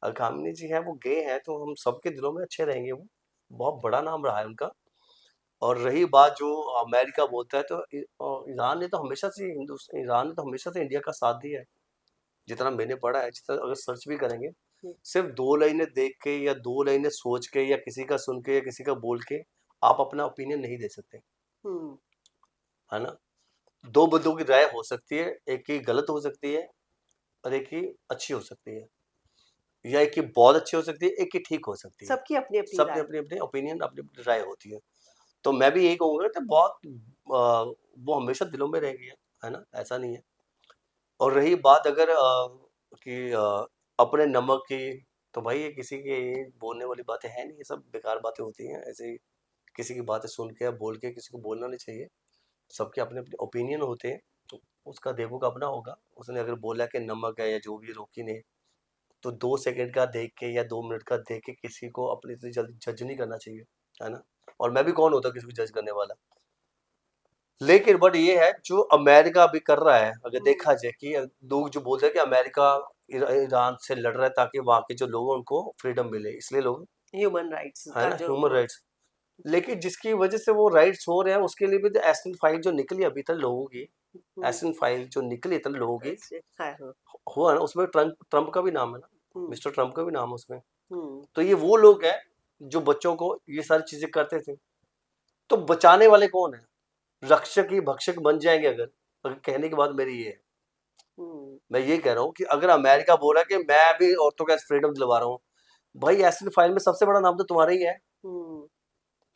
अगर कामिनी जी हैं वो गए हैं तो हम सबके दिलों में अच्छे रहेंगे, वो बहुत बड़ा नाम रहा है उनका। और रही बात जो अमेरिका बोलता है, तो ईरान ने तो हमेशा से हिंदुस्तान, ईरान ने तो हमेशा से इंडिया का साथ दिया है, जितना मैंने पढ़ा है, जितना अगर सर्च भी करेंगे, हम्म। सिर्फ दो लाइनें देख के या दो लाइनें सोच के या किसी का सुन के या किसी का बोल के आप अपना ओपिनियन नहीं दे सकते, हम्म। है ना। दो बंदों की राय हो सकती है, एक की गलत हो सकती है और एक की अच्छी हो सकती है, या एक की बहुत अच्छी हो सकती है, एक की ठीक हो सकती है। सबकी अपनी अपनी सबने राय। अपने अपने ओपिनियन, अपनी अपनी राय होती है। तो मैं भी यही कहूंगा कि बहुत वो हमेशा दिलों में रहेगी, है ना, ऐसा नहीं है। और रही बात अगर कि अपने नमक की, तो भाई ये किसी के ये बोलने वाली बातें हैं नहीं, ये सब बेकार बातें होती हैं ऐसे ही, किसी की बातें सुन के या बोल के किसी को बोलना नहीं चाहिए। सबके अपने अपने ओपिनियन होते हैं, तो उसका देखो का अपना होगा, उसने अगर बोला कि नमक है या जो भी रोकी ने, तो 2 सेकंड का देख के या 2 मिनट का देख के किसी को अपनी से जल्दी जज नहीं करना चाहिए, है ना। और मैं भी कौन होता किसी को जज करने वाला। लेकिन बट ये है जो अमेरिका अभी कर रहा है, अगर हम्म। देखा जाए कि लोग जो बोलते हैं कि अमेरिका ईरान से लड़ रहा है ताकि वहाँ के जो लोग हैं उनको फ्रीडम मिले, इसलिए लोग, ह्यूमन राइट्स है का ना, जो ह्यूमन राइट्स, लेकिन जिसकी वजह से वो राइट्स हो रहे हैं उसके लिए भी तो एसिन फाइल जो निकली अभी तक लोगों की, हम्म। एसिन फाइल जो निकली इतने लोगों की, हाँ हाँ। हुआ ना, उसमें ट्रम्प ट्रम्प का भी नाम है ना, मिस्टर ट्रम्प का भी नाम है उसमें। हम्म, तो ये वो लोग हैं जो बच्चों को ये सारी चीजें करते थे। तो बचाने वाले कौन है? रक्षक ही भक्षक बन जाएंगे अगर कहने की बात मेरी ये है। हम्म, मैं ये कह रहा हूँ कि अगर अमेरिका बोल रहा है कि मैं भी औरतों का फ्रीडम दिलवा रहा हूँ, भाई एसिड फाइल में सबसे बड़ा नाम तो तुम्हारा ही है। हम्म,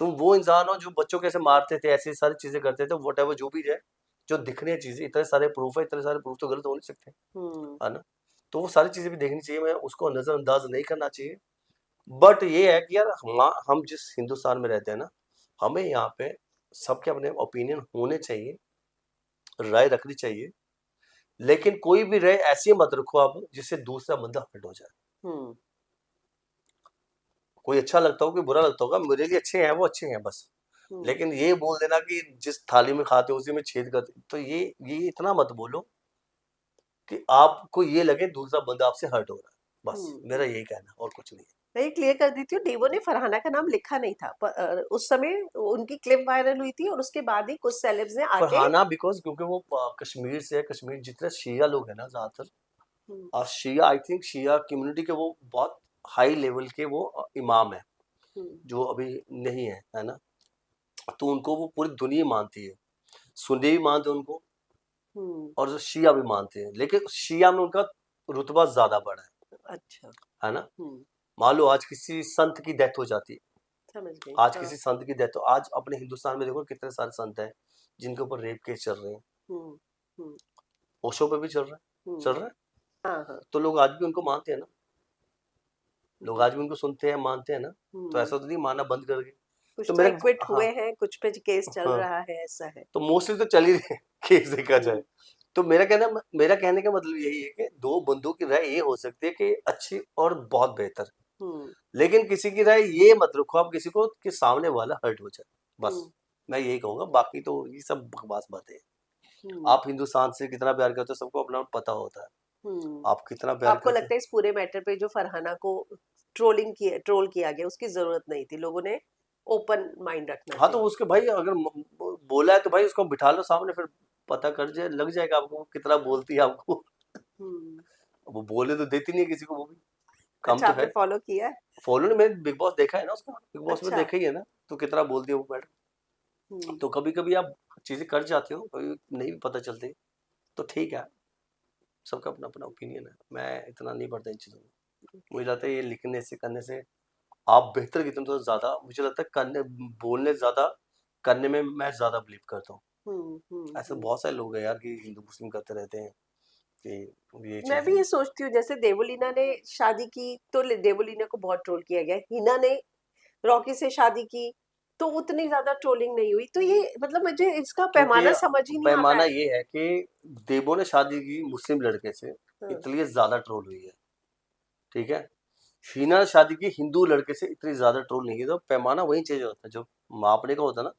तुम वो इंसान हो जो बच्चों कैसे मारते थे, ऐसी सारी चीजें करते थे, वट एवर जो भी है, जो दिखने चीजें, इतने सारे प्रूफ है, इतने सारे प्रूफ तो गलत हो नहीं सकते, हम्म, है ना? तो वो सारी चीजें भी देखनी चाहिए, मैं उसको नजरअंदाज नहीं करना चाहिए। बट ये है कि यार हम जिस हिंदुस्तान में रहते हैं ना, हमें यहाँ पे सबके अपने ओपिनियन होने चाहिए, राय रखनी चाहिए, लेकिन कोई भी राय ऐसी मत रखो आप जिससे दूसरा बंदा हर्ट हो जाए। हम्म, कोई अच्छा लगता हो, कोई बुरा लगता होगा, मेरे लिए अच्छे हैं वो अच्छे हैं बस। हम्म, लेकिन ये बोल देना कि जिस थाली में खाते हो उसी में छेद करते, तो ये इतना मत बोलो कि आपको ये लगे दूसरा बंदा आपसे हर्ट हो रहा है। बस मेरा यही कहना है, और कुछ नहीं है। मैं ये क्लियर कर देती हूँ, डेवो ने फरहाना का नाम लिखा नहीं था, उस समय उनकी क्लिप वायरल हुई थी और उसके बाद ही कुछ सेलेब्स ने आके फरहाना बिकॉज क्योंकि वो कश्मीर से है, कश्मीर जितने शिया लोग हैं ना ज्यादातर, हम्म, शिया, आई थिंक शिया कम्युनिटी के वो बहुत हाई लेवल के वो इमाम है, हम्म, जो अभी नहीं है ना? तो उनको वो पूरी दुनिया मानती है, सुन्नी भी मानते हैं उनको, हम्म, और जो शिया भी मानते हैं, लेकिन शिया में उनका रुतबा ज्यादा बड़ा अच्छा, है ना? हम्म, मान लो आज किसी संत की डेथ हो जाती है, समझ गई, आज हाँ, किसी संत की डेथ हो, आज अपने हिंदुस्तान में देखो कितने सारे संत हैं जिनके ऊपर रेप केस चल रहे हैं, हम्म, हम्म, ओशो पे भी चल रहा है, चल हम्म, रहा है। हाँ, हाँ, तो लोग आज भी उनको मानते हैं ना, लोग हम्म, आज भी उनको सुनते हैं, मानते हैं ना। तो हम्म, ऐसा तो नहीं मानना बंद कर गए। कुछ तो तो मेरा, एक्विट हुए हाँ, हैं, कुछ पे केस चल हाँ, रहा है, ऐसा है। तो मोस्टली तो चल ही रहे हैं केस देखा हम्म, जाए। तो मेरा कहने का मतलब यही है कि दो बंदों की राय ये हो सकती है कि अच्छी और बहुत बेहतर, हम्म, लेकिन किसी की राय ये मत रखो आप किसी को कि सामने वाला हर्ट हो जाए, बस। हम्म, मैं यही कहूंगा, बाकी तो ये सब बकवास बातें हैं। हम्म, आप हिंदुस्तान से कितना प्यार करते हो सबको अपना पता होता है, हम्म। आप कितना तो प्यार आपको करते हैं। लगता है इस पूरे मैटर पे जो फरहाना को ट्रोल किया गया, उसकी जरूरत नहीं थी, लोगों ने ओपन माइंड रखना हाँ तो चाहिए। उसके भाई अगर बोला है तो भाई उसको बिठा लो सामने, फिर पता कर जाए, लग जाएगा आपको वो कितना बोलती है आपको। हम्म, वो बोले तो देती नहीं है किसी को, वो भी काम अच्छा, तो आपने है। फॉलो किया है? फॉलो नहीं, मैंने बिग बॉस देखा है ना उसका, बिग बॉस में अच्छा, देखा ही है ना, तो कितना बोलती है वो मैडम। हम्म, तो कभी कभी आप चीजें कर जाते हो, कभी नहीं भी पता चलती, तो ठीक है, सबका अपना अपना ओपिनियन है, मैं इतना नहीं पढ़ता इन चीजों में। मुझे लगता है ये लिखने से करने से आप बेहतर कितने, तो ज्यादा मुझे लगता है करने, बोलने से ज्यादा करने में मैं ज्यादा बिलीव करता हूँ। हम्म, हम्म, ऐसे बहुत सारे लोग हैं यार कि हिंदू मुस्लिम करते रहते हैं कि ये मैं चीज भी है। ये सोचती हूँ, जैसे देवोलीना ने शादी की तो देवोलीना को बहुत ट्रोल किया गया, हिना ने रॉकी से शादी की तो उतनी ज्यादा ट्रोलिंग नहीं हुई, तो ये मतलब मुझे इसका क्योंकि पैमाना समझ ही नहीं आता पैमाना है। ये है कि देवो ने शादी की मुस्लिम लड़के से, हाँ, इसलिए ज्यादा ट्रोल हुई है, ठीक है? हीना ने शादी की हिंदू लड़के से, इतनी ज्यादा ट्रोल नहीं की, तो पैमाना वही चेंज होता है, जो मापने का होता है ना,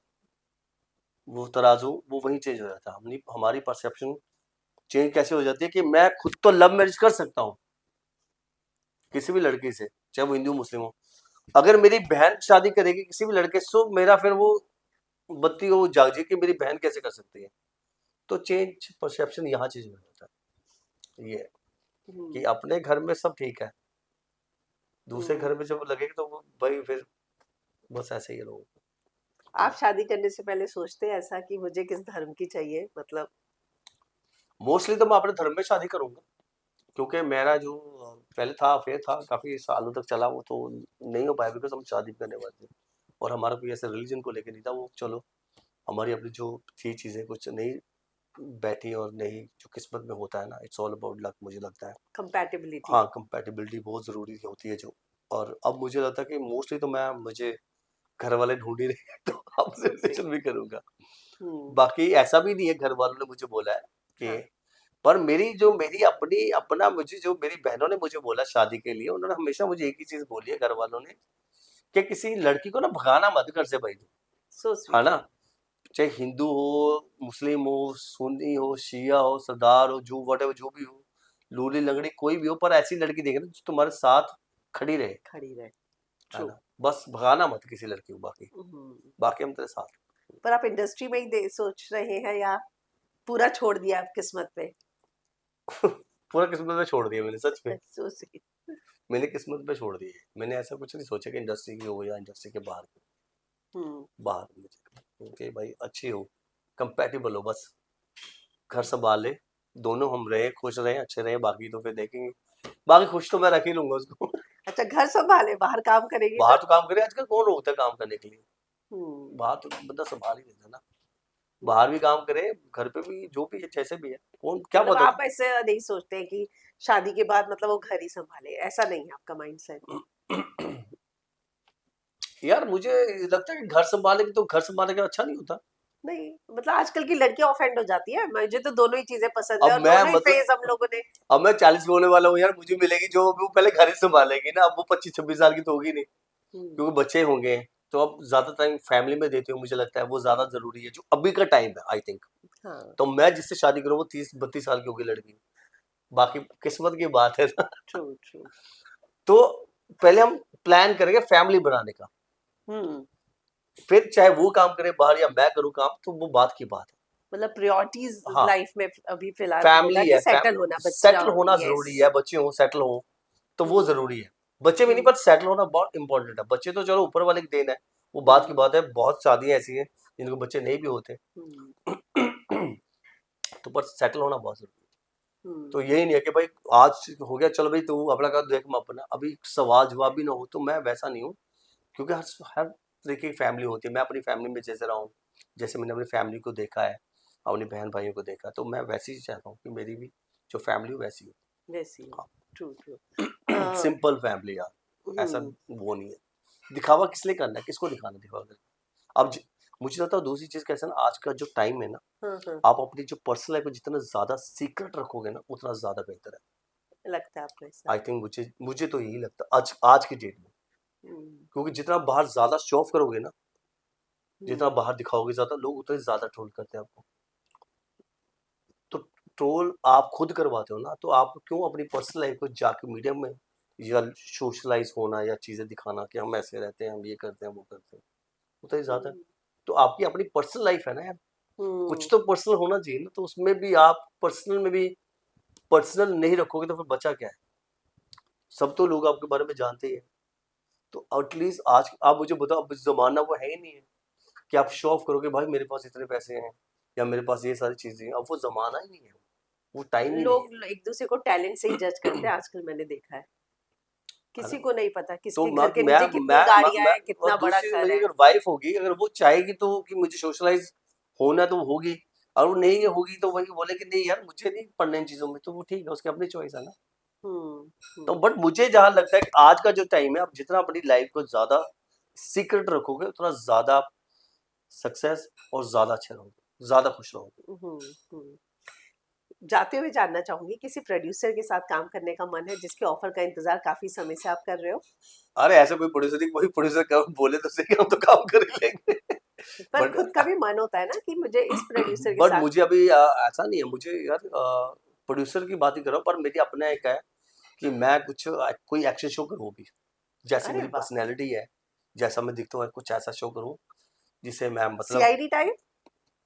वो तराजू वो वही चेंज हो जाता है। हमने हमारी परसेप्शन चेंज कैसे हो जाती है कि मैं खुद तो लव मैरिज कर सकता हूँ किसी भी लड़की से, चाहे वो हिंदू मुस्लिम हो, अगर मेरी बहन शादी करेगी किसी भी लड़के से, तो मेरा फिर वो बत्ती वो जाग जाए कि मेरी बहन कैसे कर सकती है। तो चेंज परसेप्शन यहाँ चेंज हो जाता है, ये है कि हम्म, अपने घर में सब ठीक है, दूसरे हम्म। घर में जब लगेगा तो वो भाई फिर बस ऐसे ही है लोगों आप शादी करने से पहले सोचते हैं ऐसा कि मुझे किस धर्म की चाहिए, मतलब? को। मोस्टली तो मैं अपने धर्म में शादी करूंगा, क्योंकि मेरा जो पहले था अफेयर था, काफी सालों तक चला, वो तो नहीं हो पाया बिकॉज हम शादी भी करने वाले थे, और हमारा कोई ऐसे रिलीजन को लेकर नहीं था, वो चलो हमारी अपनी जो थी चीजें कुछ नहीं बैठी, और नहीं जो किस्मत में होता है ना, इट्स ऑल अबाउट लक मुझे लगता है। कंपैटिबिलिटी। हाँ, कंपैटिबिलिटी बहुत ज़रूरी होती है जो, और अब मुझे लगता है कि मोस्टली तो मैं मुझे घर वाले ढूँढ ही रहे हैं, तो अब से सो स्वीट। रिलेशन भी करूँगा। हम्म, बाकी ऐसा भी नहीं है घर वालों ने मुझे बोला है कि, हाँ, पर मेरी अपनी अपना मुझे जो मेरी बहनों ने मुझे बोला शादी के लिए, उन्होंने हमेशा मुझे एक ही चीज़ बोली है घर वालों ने, कि किसी लड़की को ना भगाना मत घर से भाई तू, सो है स्वीट। ना? चाहे हिंदू हो, मुस्लिम हो, सुन्नी हो, शिया हो, सरदार हो, जो व्हाटएवर जो भी हो, लूली लंगड़ी कोई भी हो, पर ऐसी लड़की देखना जो तुम्हारे साथ खड़ी रहे, खड़ी रहे। है ट्रू। ना? बस भगाना मत किसी लड़की को, बाकी हम्म। बाकी हम तेरे साथ पर आप इंडस्ट्री में ही सोच रहे हैं या पूरा छोड़ दिया आप किस्मत पे? पूरा किस्मत में छोड़ दिया मैंने, सच में। So sweet. मैंने किस्मत पे छोड़ दी है। मैंने ऐसा कुछ नहीं सोचा कि इंडस्ट्री की हो या इंडस्ट्री के बाहर की। हम्म। बाहर मुझे क्योंकि भाई अच्छी हो, कंपैटिबल हो, बस घर संभाल ले, दोनों हम रहे, खुश रहे, अच्छे रहे, बाकी तो फिर देखेंगे। बाकी खुश तो मैं रख ही लूंगा उसको। अच्छा, घर संभाले, बाहर काम करेगी बाहर तो? तो काम करे, आजकल कौन रोकता है काम करने के लिए। हम्म। बाहर तो बंदा संभाल ही लेता है ना। हम्म। बाहर भी काम करे, घर पे भी, जो भी है, जैसे भी है, कौन क्या मतलब पता। आप ऐसे नहीं सोचते हैं कि शादी के बाद मतलब वो घर ही संभाले, ऐसा नहीं है आपका माइंडसेट? यार मुझे लगता है कि घर संभालेगी तो घर संभालने का अच्छा नहीं होता। नहीं, मतलब आजकल की लड़कियां ऑफेंड हो जाती है। मुझे तो दोनों ही चीजें पसंद है अब और मैं दोनों ही मतलब फेज हम लोगों ने। अब मैं 40 होने वाला हूँ यार, मुझे मिलेगी जो वो पहले घर ही संभालेगी ना। अब वो 25-26 साल की तो होगी नहीं, हम्म। क्योंकि बच्चे होंगे। तो अब ज्यादा टाइम फैमिली में देते हो, मुझे लगता है वो ज्यादा जरूरी है, जो अभी का टाइम है, आई थिंक। हाँ। तो मैं जिससे शादी करूँ वो 30-32 साल की होगी लड़की। बाकी किस्मत की बात है ना। True true. तो पहले हम प्लान करेंगे फैमिली बनाने का, हम्म। फिर चाहे वो काम करे बाहर या मैं करूँ काम, तो वो बात की बात मतलब प्रायोरिटीज है। हाँ, लाइफ में अभी फिलहाल होगा फैमिली कि है, सेटल होना, बच्चा। सेटल होना यस। जरूरी है, बच्चे हो, सेटल हो, तो वो हम्म। जरूरी है। बच्चे भी नहीं, हम्म। पर सेटल होना बहुत इंपॉर्टेंट है। बच्चे तो चलो ऊपर वाले की देन है, वो बात की हम्म। बात है। बहुत शादियां ऐसी हैं जिनको बच्चे नहीं भी होते। हम्म। तो पर सेटल होना बहुत जरूरी है। तो हम्म। यही नहीं है कि भाई आज हो गया, चलो भाई तू अपना कर, देख मैं अपना, अभी सवाल जवाब भी ना हो, तो मैं वैसा नहीं हूँ। क्योंकि हर तरीके की फैमिली होती है। मैं अपनी फैमिली में जैसे रहा हूँ, जैसे मैंने अपनी फैमिली को देखा है, अपनी बहन भाइयों को देखा, तो मैं वैसे ही चाहता हूँ कि मेरी भी जो फैमिली हो वैसी वैसी हो। हो। True true. हाँ। सिंपल फैमिली यार, ऐसा हम्म। वो नहीं है। दिखावा किस लिए करना है, किसको दिखाना है दिखावा करके। अब मुझे लगता है दूसरी चीज कैसे ना, आज का जो टाइम है ना, हाँ हाँ। आप अपनी जो पर्सनल लाइफ को जितना ज्यादा सीक्रेट रखोगे ना, उतना ज्यादा बेहतर है। लगता है आपको ऐसा? आई थिंक मुझे तो यही लगता है आज आज की डेट में। हम्म। क्योंकि जितना बाहर ज्यादा शो ऑफ करोगे ना, जितना हम्म। बाहर दिखाओगे ज्यादा, लोग उतने ज्यादा ट्रोल करते हैं आपको। तो ट्रोल आप खुद करवाते हो ना, तो आप क्यों अपनी पर्सनल लाइफ को जाके मीडिया में या सोशलाइज होना या चीजें दिखाना कि हम ऐसे रहते हैं, हम ये करते हैं, वो करते हैं, उतना ही ज्यादा है। हम्म। तो आपकी अपनी पर्सनल लाइफ है ना यार, कुछ हम्म। तो पर्सनल होना चाहिए ना। तो उसमें भी आप पर्सनल में भी पर्सनल नहीं रखोगे तो फिर बचा क्या है। सब तो लोग आपके बारे में जानते ही हैं। तो एटलीस्ट आज आप मुझे बताओ, अब जमाना वो है ही नहीं है कि आप शो ऑफ करोगे भाई मेरे पास इतने पैसे हैं या मेरे पास ये सारी चीजें हैं। अब वो जमाना ही नहीं है, वो टाइम ही नहीं लोग एक दूसरे को टैलेंट से ही जज करते है। हैं आजकल, मैंने देखा है। है किसी ना। को नहीं पता तो किसके घर के नीचे कितनी गाड़ियां मैं हैं, और कितना बड़ा दूसरी चीज, घर मेरी है। अगर वाइफ होगी, अगर वो चाहेगी तो कि मुझे सोशलाइज होना, तो वो होगी। और वो नहीं होगी तो वही बोले कि नहीं यार मुझे नहीं पढ़ना इन चीजों में, तो वो ठीक है, उसकी अपनी चॉइस है ना। हम्म। तो हम्म। बट मुझे जहां लगता है कि आज का जो टाइम है, आप जितना अपनी लाइफ को ज्यादा सीक्रेट रखोगे, उतना ज्यादा आप सक्सेस और ज्यादा अच्छे रहोगे, ज्यादा खुश रहोगे। हम्म। हम्म। जाते हुए जानना चाहूंगी, किसी प्रोड्यूसर के साथ काम करने का मन है जिसके ऑफर का इंतजार काफी समय से आप कर रहे हो? अरे ऐसा कोई प्रोड्यूसर, कोई प्रोड्यूसर बोले तो सही, हम तो काम कर ही लेंगे। पर बट खुद का भी मन होता है ना कि मुझे इस प्रोड्यूसर के बट साथ। मुझे अभी ऐसा नहीं है। मुझे यार प्रोड्यूसर की बात ही कर रहा हूँ, पर मेरी अपना एक है कि मैं कुछ कोई एक्शन शो करूँ भी, जैसी अरे मेरी वाह। पर्सनैलिटी है, जैसा मैं दिखता हूँ, कुछ ऐसा शो करूँ जिसे मैं मतलब सीआईडी टाइप?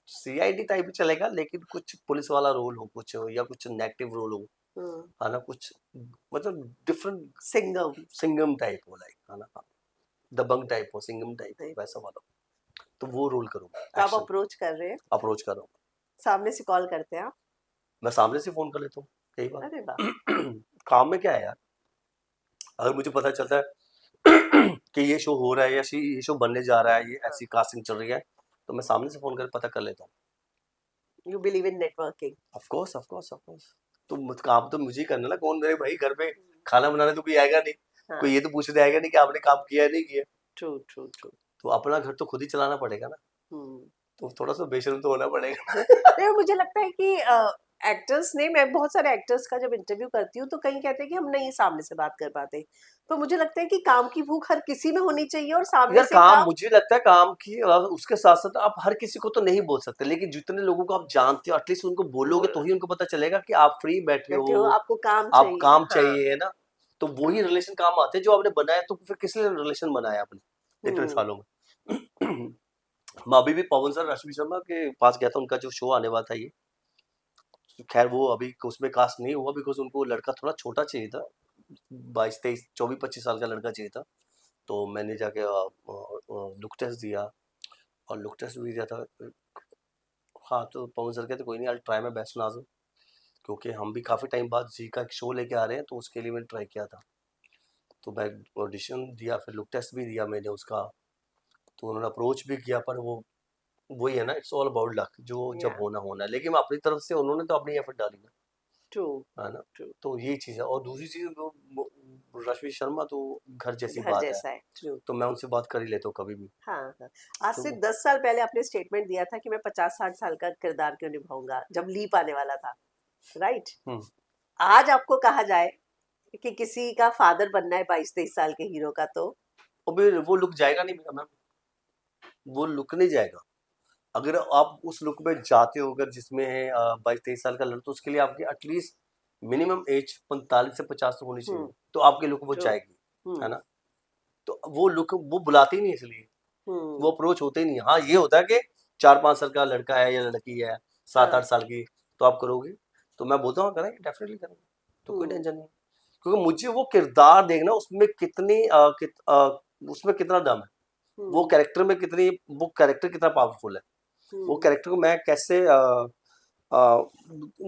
सीआईडी टाइप भी चलेगा, लेकिन कुछ पुलिस वाला रोल हो, कुछ या कुछ नेगेटिव रोल हो, हम्म। है ना, कुछ मतलब डिफरेंट, सिंगम। सिंगम टाइप हो, लाइक, है ना, दबंग टाइप हो, सिंगम टाइप हो, नहीं, वैसा वाला। तो वो रोल करूँगा, तो आप एक्शन अप्रोच कर रहे हैं? अप्रोच कर रहा हूँ। सामने से कॉल करते हैं आप? मैं सामने से फोन कर लेता हूँ कई बार। अरे वाह। काम में क्या है यार, अगर मुझे पता चलता है कि ये शो हो रहा है या ये शो बनने जा रहा है, ये हाँ। ऐसी कास्टिंग चल रही है, तो मैं सामने से फोन कर पता कर लेता हूँ। You believe in networking? Of course, of course, of course. तो काम तो मुझे ही करना ना, कौन मेरे भाई घर पे खाना बनाने तो कोई आएगा नहीं। हाँ। कोई ये तो पूछने आएगा नहीं कि आपने काम किया है नहीं किया। True true true. तो अपना घर तो खुद ही चलाना पड़ेगा ना। हम्म। तो थोड़ा सा बेशर्म तो होना पड़ेगा। नहीं, मुझे लगता है कि एक्टर्स ने, मैं बहुत सारे एक्टर्स का जब इंटरव्यू करती हूँ तो कई कहते हैं कि हम नहीं सामने से बात कर पाते। तो मुझे लगता है कि काम की भूख हर किसी में होनी चाहिए और सामने यार से काम, काम। मुझे लगता है काम की उसके साथ साथ आप हर किसी को तो नहीं बोल सकते, लेकिन जितने लोगों को आप जानते हो एटलीस्ट उनको बोलोगे, बोल तो ही उनको पता चलेगा कि आप फ्री बैठे बैठे हो, हो, आपको काम आप चाहिए, काम हाँ। चाहिए, है ना। तो वही रिलेशन काम आते हैं जो आपने बनाया। तो फिर किस लिए रिलेशन बनाया आपने इतने हम्म। सालों में। मैं अभी भी पवन सर, रश्मि शर्मा के पास गया था, उनका जो शो आने वाला था ये, खैर वो अभी उसमें कास्ट नहीं हुआ बिकॉज उनको लड़का थोड़ा छोटा चाहिए था। 22-23-24-25 साल का लड़का चाहिए था। तो मैंने जाके लुक टेस्ट दिया, और लुक टेस्ट भी दिया था। हाँ, तो पवन सर कहते कोई नहीं, I try my best Nazim, क्योंकि हम भी काफ़ी टाइम बाद जी का एक शो लेके आ रहे हैं, तो उसके लिए मैंने ट्राई किया था। तो मैं ऑडिशन दिया, फिर लुक टेस्ट भी दिया मैंने उसका। तो उन्होंने अप्रोच भी किया, पर वो वही है ना, इट्स ऑल अबाउट लक, जो जब या होना होना है। लेकिन अपनी तरफ से उन्होंने तो अपनी एफर्ट डाली ना, ट्रू है ना। ट्रू तो यही चीज़ है। और दूसरी चीज़ रश्मि शर्मा तो घर जैसी घर बात है, जैसा है ट्रू तो मैं उनसे बात कर ही लेता हूँ कभी भी। हाँ हाँ आज से तो 10 साल पहले आपने स्टेटमेंट दिया था कि मैं 50-60 साल का किरदार क्यों निभाऊंगा जब लीप आने वाला था राइट हम्म, आज आपको कहा जाए कि किसी का फादर बनना है 22-23 साल के हीरो का तो और फिर वो लुक जाएगा नहीं मेरा मैम, वो लुक नहीं जाएगा। अगर आप उस लुक में जाते हो, अगर जिसमें है 22-23 साल का लड़का, तो उसके लिए आपकी एटलीस्ट मिनिमम एज 45 से 50 तो होनी चाहिए, हम्म तो आपके लुक वो ट्रू जाएगी, है हम्म ना। तो वो लुक वो बुलाते ही नहीं, इसलिए हम्म वो अप्रोच होते ही नहीं। हाँ, ये होता है कि 4-5 साल का लड़का है या लड़की है, 7-8 साल हाँ की, तो आप करोगे, तो मैं बोलता हूँ करेंगे, डेफिनेटली करेंगे, तो कोई हम्म टेंशन नहीं। क्योंकि मुझे वो किरदार देखना, उसमें कितनी उसमें कितना दम है, वो हम्म कैरेक्टर में कितनी, वो कैरेक्टर कितना पावरफुल है, वो हम्म कैरेक्टर को मैं कैसे अ,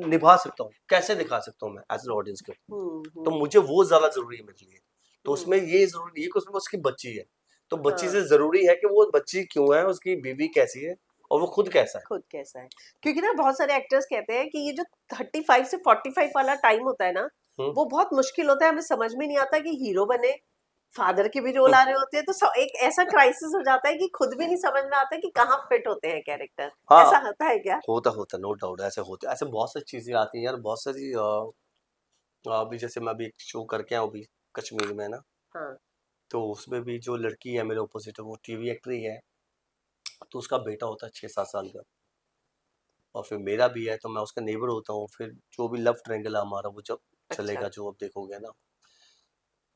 निभा सकता हूँ, कैसे दिखा सकता हूँ मैं एज एन ऑडियंस को। तो हम्म मुझे वो ज्यादा जरूरी है मेरे लिए। तो उसमें हम्म ये जरूरी नहीं है कि उसमें उसकी बच्ची है, तो बच्ची हाँ से जरूरी है कि वो बच्ची क्यों है, उसकी बीवी कैसी है, और वो खुद कैसा है। खुद कैसा है क्योंकि ना बहुत सारे एक्टर्स कहते हैं कि ये जो 35 से 45 वाला टाइम होता है ना हम्म, वो बहुत मुश्किल होता है हमें समझ में नहीं आता कि हीरो बने फादर के भी रोल हम्म, आ रहे होते हैं तो एक ऐसा क्राइसिस हो जाता है कि खुद भी नहीं समझ में आता कि कहाँ फिट होते हैं कैरेक्टर हाँ, ऐसा होता है क्या होता होता नो डाउट, ऐसे होते, ऐसे बहुत सारी चीजें आती हैं यार, बहुत सारी अभी जैसे मैं अभी एक शो करके आया हूँ अभी कश्मीर में ना, हाँ तो उसमें भी जो लड़की है मेरे ऑपोजिट, वो टीवी एक्टर ही है, तो उसका बेटा होता है 6-7 साल का, और फिर मेरा भी है, तो मैं उसका नेबर होता हूँ। फिर जो भी लव ट्रायंगल है हमारा, वो जब अच्छा चलेगा, जो अब देखोगे ना।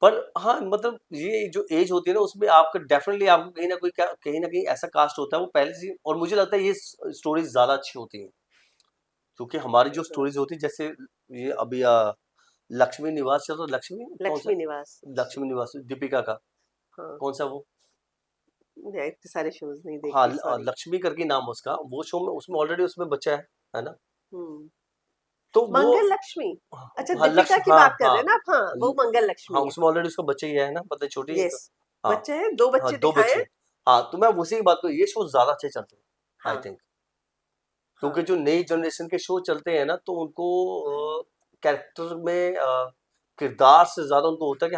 पर हाँ, मतलब ये जो एज होती है ना, उसमें आपका डेफिनेटली आपको कहीं ना कहीं ऐसा कास्ट होता है वो पहले से। और मुझे लगता है ये स्टोरीज ज्यादा अच्छी होती हैं, क्योंकि हमारी जो हाँ, स्टोरीज होती है, जैसे ये अभी लक्ष्मी निवास चल रहा, लक्ष्मी कौन सा, लक्ष्मी निवास लक्ष्मी निवास दीपिका का, हाँ कौन सा वो, मैं इतने सारे शोज नहीं हाँ देखती सॉरी लक्ष्मी करके नाम है उसका, वो शो में उसमें ऑलरेडी उसमें बच्चा है ना। हम्म तो वो, मंगल लक्ष्मी अच्छा हाँ दीपिका लक्ष्य, की हाँ बात कर हाँ, रहे हैं ना आप हाँ वो मंगल हाँ लक्ष्मी है उसमें ऑलरेडी उसका बच्चा ही है ना, पता है, छोटी है यस तो। हाँ, बच्चे हैं 2 हाँ बच्चे 2 बच्चे दिखाए हैं हैं। हाँ, तो मैं उसी की बात करूँ, ये शो ज्यादा अच्छे चलते हैं आई हाँ थिंक, क्योंकि हाँ जो नई जनरेशन के शो चलते हैं ना, तो उनको कैरेक्टर में किरदार से ज्यादा उनको होता है कि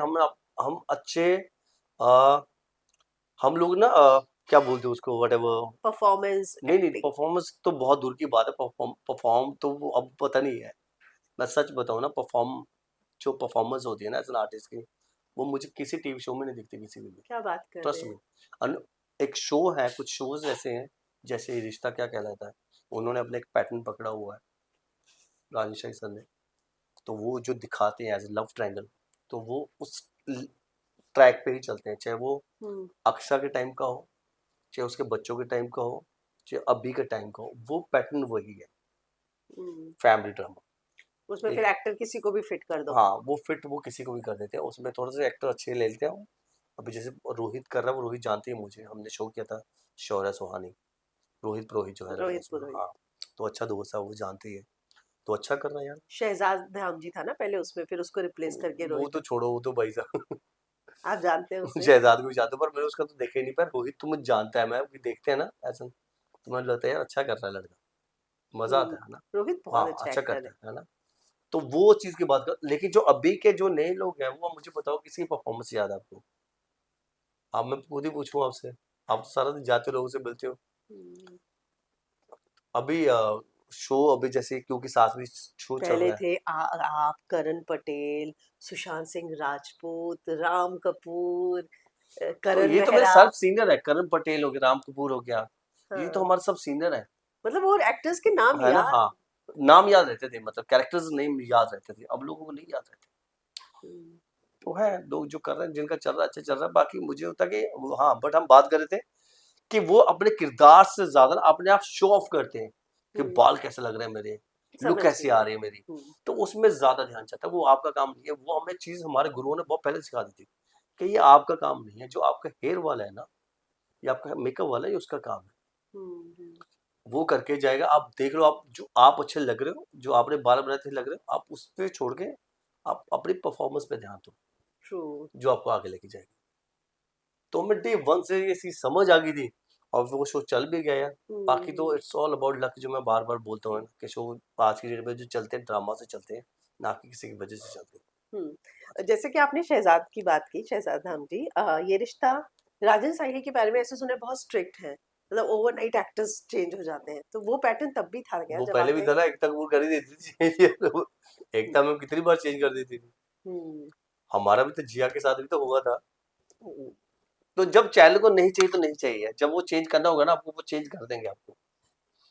हम अच्छे, अ, हम लोग ना क्या बोलते हैं उसको, वट एवर, परफॉर्मेंस नहीं नहीं, एक्टिंग परफॉर्मेंस तो बहुत दूर की बात है, परफॉर्म परफॉर्म तो वो अब पता नहीं है। मैं सच बताऊं ना, जो परफॉर्मेंस होती है ना एज एन आर्टिस्ट की, वो मुझे किसी टीवी शो में नहीं दिखती, किसी में भी, क्या बात कर रहे ट्रस्ट हैं मी। एक शो है, कुछ शोज ऐसे हैं, जैसे रिश्ता क्या कहलाता है, उन्होंने अपने एक पैटर्न पकड़ा हुआ है, राजशाही सर ने। तो वो जो दिखाते हैं एज लव ट्रायंगल, तो वो उस ट्रैक पे ही चलते हैं, चाहे वो हम्म अक्षा के टाइम का हो, चाहे उसके बच्चों के टाइम का हो, चाहे अभी के टाइम का हो, वो पैटर्न वही है, हम्म फैमिली ड्रामा। उसमें फिर एक, एक्टर किसी को भी फिट कर दो हाँ वो फिट वो किसी को भी कर देते हैं, उसमें थोड़े से एक्टर अच्छे ले लेते हैं। अभी जैसे रोहित कर रहा है, वो रोहित जानती है मुझे, हमने शो किया था शौर्य सुहानी, रोहित पुरोहित जो है लड़का रोहित उसमें, पुरोहित हाँ, तो अच्छा दोस्त है, वो जानती है, तो अच्छा कर रहा है यार। शहजाद धामजी था ना पहले उसमें फिर उसको रिप्लेस करके वो रोहित तो छोड़ो, वो तो भाई साहब आप जानते हैं उसे शहजाद को भी जानता हूँ, पर मैंने उसका तो देखा ही नहीं, पर रोहित तो मुझे जानता है, मैं भी देखते हैं ना ऐसा, तो मुझे लगता है यार अच्छा कर रहा है लड़का, मजा आता है ना। रोहित हाँ बहुत अच्छा अच्छा एक्टर करता है है ना। तो वो चीज की बात कर, लेकिन जो अभी के जो नए लोग हैं, वो मुझे बताओ किसी की परफॉर्मेंस याद है आपको, आप, मैं खुद ही पूछूं आपसे, आप तो सारा दिन जाते हो, लोगों से मिलते हो। हम्म, अभी शो अभी जैसे क्योंकि सातवीं शो चल पहले रहा है, थे आप करण पटेल सुशांत सिंह राजपूत राम कपूर तो करण ये तो मेरे मेहरा सब सीनियर है, करण पटेल हो गया, राम कपूर हो गया, ये तो हाँ हमारे सब सीनियर मतलब वो एक्टर्स के नाम है ना। याद हाँ, नाम याद रहते थे, मतलब कैरेक्टर्स नेम याद रहते थे, अब लोगों को नहीं याद रहते। हम्म, तो है लोग जो कर रहे हैं, जिनका चल रहा है अच्छा चल रहा है, बाकी मुझे होता है कि हाँ, बट हम बात कर रहे थे कि वो अपने किरदार से ज्यादा ना अपने आप शो ऑफ करते हैं कि हम्म, बाल कैसे लग रहे हैं मेरे, लुक समझ कैसी रही आ हूँ। रही है मेरी। हम्म, तो उसमें ज्यादा ध्यान चाहता है, वो आपका काम नहीं है। वो हमें चीज हमारे गुरुओं ने बहुत पहले सिखा दी थी कि ये आपका काम नहीं है। जो आपका हेयर वाला है ना, ये आपका मेकअप वाला है, ये उसका काम है। हम्म। वो करके जाएगा। आप देख लो, आप जो आप अच्छे लग रहे हो, जो आपने बाल बनाए थे लग रहे हो, आप उस पे छोड़ के आप अपनी परफॉर्मेंस पे ध्यान दो, ट्रू। जो आपको आगे लेके जाएगी। तो हमें डे वन से ये चीज समझ आ गई थी, और वो शो चल भी गया यार। बाकी तो हम्म। इट्स ऑल अबाउट लक, जो मैं बार बार बोलता हूँ ना, कि शो आज की डेट में जो चलते हैं ड्रामा से चलते हैं, ना कि किसी की वजह से चलते हैं। जैसे कि आपने शहजाद की बात की, शहजाद धाम जी, ये रिश्ता, राजन साहिल के बारे में ऐसा सुना है बहुत स्ट्रिक्ट है, मतलब ओवरनाइट एक्टर्स चेंज हो जाते हैं, तो वो पैटर्न तब भी था क्या वो जब पहले भी आपने? था ना, एकता कपूर कर ही देती थी चेंज। हम्म। एकता मैम कितनी बार चेंज कर देती थी। हम्म। हमारा भी तो जिया के साथ भी तो हुआ था। तो जब चैनल को नहीं चाहिए तो नहीं चाहिए, जब वो चेंज करना होगा ना आपको, वो चेंज कर देंगे आपको।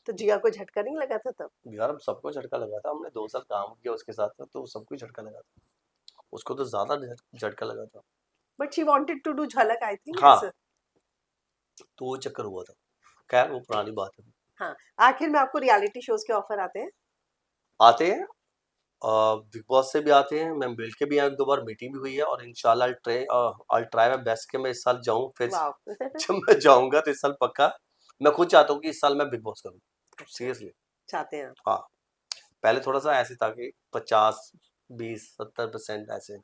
तो जिया को झटका नहीं लगा था तब? यार हम सबको झटका लगा था, हमने 2 साल काम किया उसके साथ, तो सबको झटका लगा था। उसको तो ज्यादा झटका लगा था। But she wanted to do Jhalak, I think हाँ, ऐसा। तो वो चक्कर हुआ था। खैर वो पुरानी बात है। हाँ। आखिर में आपको रियलिटी शोज के ऑफर आते हैं? आते हैं, बिग बॉस से भी आते हैं, मैं मिल के भी आया, 2 बार मीटिंग भी हुई है, और इंशाल्लाह आई ट्राई माय बेस्ट कि मैं इस साल जाऊं फिर। वाह। जब मैं जाऊंगा तो इस साल पक्का। मैं खुद चाहता हूँ कि इस साल मैं बिग बॉस करूँ, अच्छा, सीरियसली। चाहते हैं आप? हाँ, पहले थोड़ा सा ऐसे था कि 50 20 70% ऐसे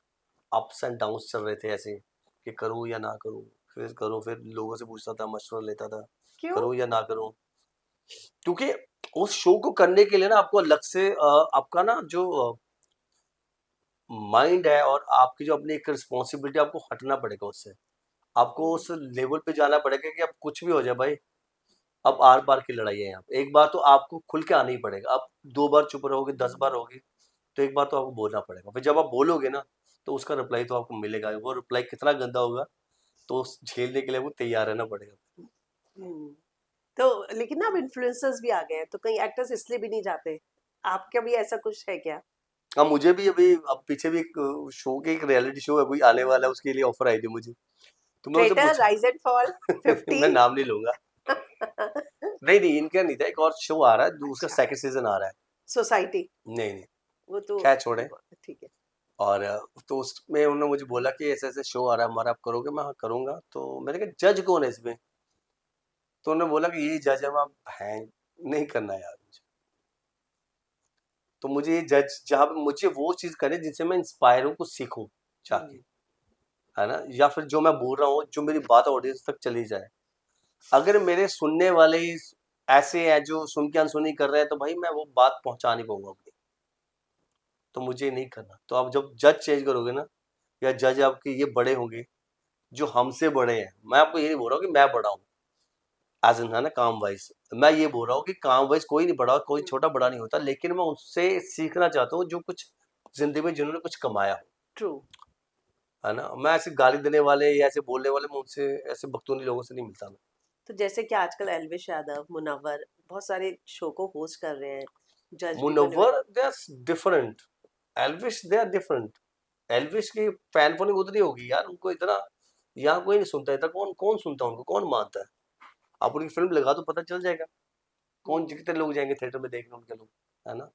अप्स एंड डाउन्स चल रहे थे, ऐसे कि करूँ या ना करूँ। फिर करूँ, फिर लोगों से पूछता था, मशवरा लेता था, क्यों? करूँ या ना करूँ। क्योंकि उस शो को करने के लिए ना आपको अलग से आपका ना जो माइंड है, और आपकी जो अपनी एक रिस्पॉन्सिबिलिटी, आपको हटना पड़ेगा उससे। आपको हम्म। उस लेवल पे जाना पड़ेगा कि अब कुछ भी हो जाए भाई, अब आर पार की लड़ाई है यहाँ पे। एक बार तो आपको खुल के आना ही पड़ेगा। आप 2 बार चुप रहोगे, 10 बार रहोगे, तो एक बार तो आपको बोलना पड़ेगा। फिर जब आप बोलोगे ना, तो उसका रिप्लाई तो आपको मिलेगा। वो रिप्लाई कितना गंदा होगा, तो झेलने के लिए वो तैयार रहना पड़ेगा। हम्म। तो लेकिन ना अब इन्फ्लुएंसर्स भी आ गए हैं, तो कई एक्टर्स इसलिए भी नहीं जाते। आपका भी ऐसा कुछ है क्या? हाँ, मुझे भी अभी अब पीछे भी एक शो के, एक रियलिटी शो है कोई आने वाला है, उसके लिए ऑफर आई थी मुझे। तो मैं उनसे ट्रेटर, पूछा। राइज एंड फॉल, मैं 50। नाम नहीं लूंगा। नहीं नहीं, इनका नहीं था, एक और शो आ रहा है, उसका अच्छा। सेकंड सीजन आ रहा है। सोसाइटी। नहीं नहीं, वो तो खैर छोड़े। ठीक है। और तो उसमें उन्होंने मुझे बोला कि ऐसे ऐसे शो आ रहा है हमारा, आप करोगे? मैं हाँ करूंगा। तो मैंने कहा जज कौन है इसमें? तो उन्होंने बोला कि यही जज है। मैं, है नहीं करना यार मुझे। तो मुझे ये जज, जहाँ पे मुझे वो चीज करे जिनसे मैं इंस्पायर हूँ, कुछ सीखूं जाके, हम्म। है ना, या फिर जो मैं बोल रहा हूँ, जो मेरी बात ऑडियंस तक चली जाए। अगर मेरे सुनने वाले ही ऐसे हैं जो सुन के अनसुनी कर रहे हैं, तो भाई मैं वो बात पहुंचा नहीं पाऊंगा अपनी। तो मुझे नहीं करना। तो आप जब जज चेंज करोगे ना, या जज आपके ये बड़े होंगे जो हमसे बड़े हैं, मैं आपको ये नहीं बोल रहा हूँ कि मैं बड़ा हूँ एज इन, है ना, काम वाइज। मैं ये बोल रहा हूँ कि काम वाइज कोई नहीं बड़ा, कोई छोटा बड़ा नहीं होता, लेकिन मैं उससे सीखना चाहता हूँ जो कुछ जिंदगी में, जिन्होंने कुछ कमाया हो, ट्रू। है ना। मैं ऐसे गाली देने वाले या ऐसे बोलने वाले, मैं उनसे, ऐसे बकतूनी लोगों से नहीं मिलता मैं। तो जैसे कि आजकल एल्विश यादव, मुनव्वर बहुत सारे शो को होस्ट कर रहे हैं, जज भी बने हुए। Munawar they are different, Elvish they are different. Elvish की फैन फॉलोइंग उतनी होगी यार, उनको इतना यहाँ कोई नहीं सुनता, इतना कौन कौन सुनता है उनको, कौन मानता है? आप उनकी फिल्म लगा तो पता चल जाएगा, कौन, हम्म। कितने लोग जाएंगे थिएटर में देखने उनके लोग, है ना।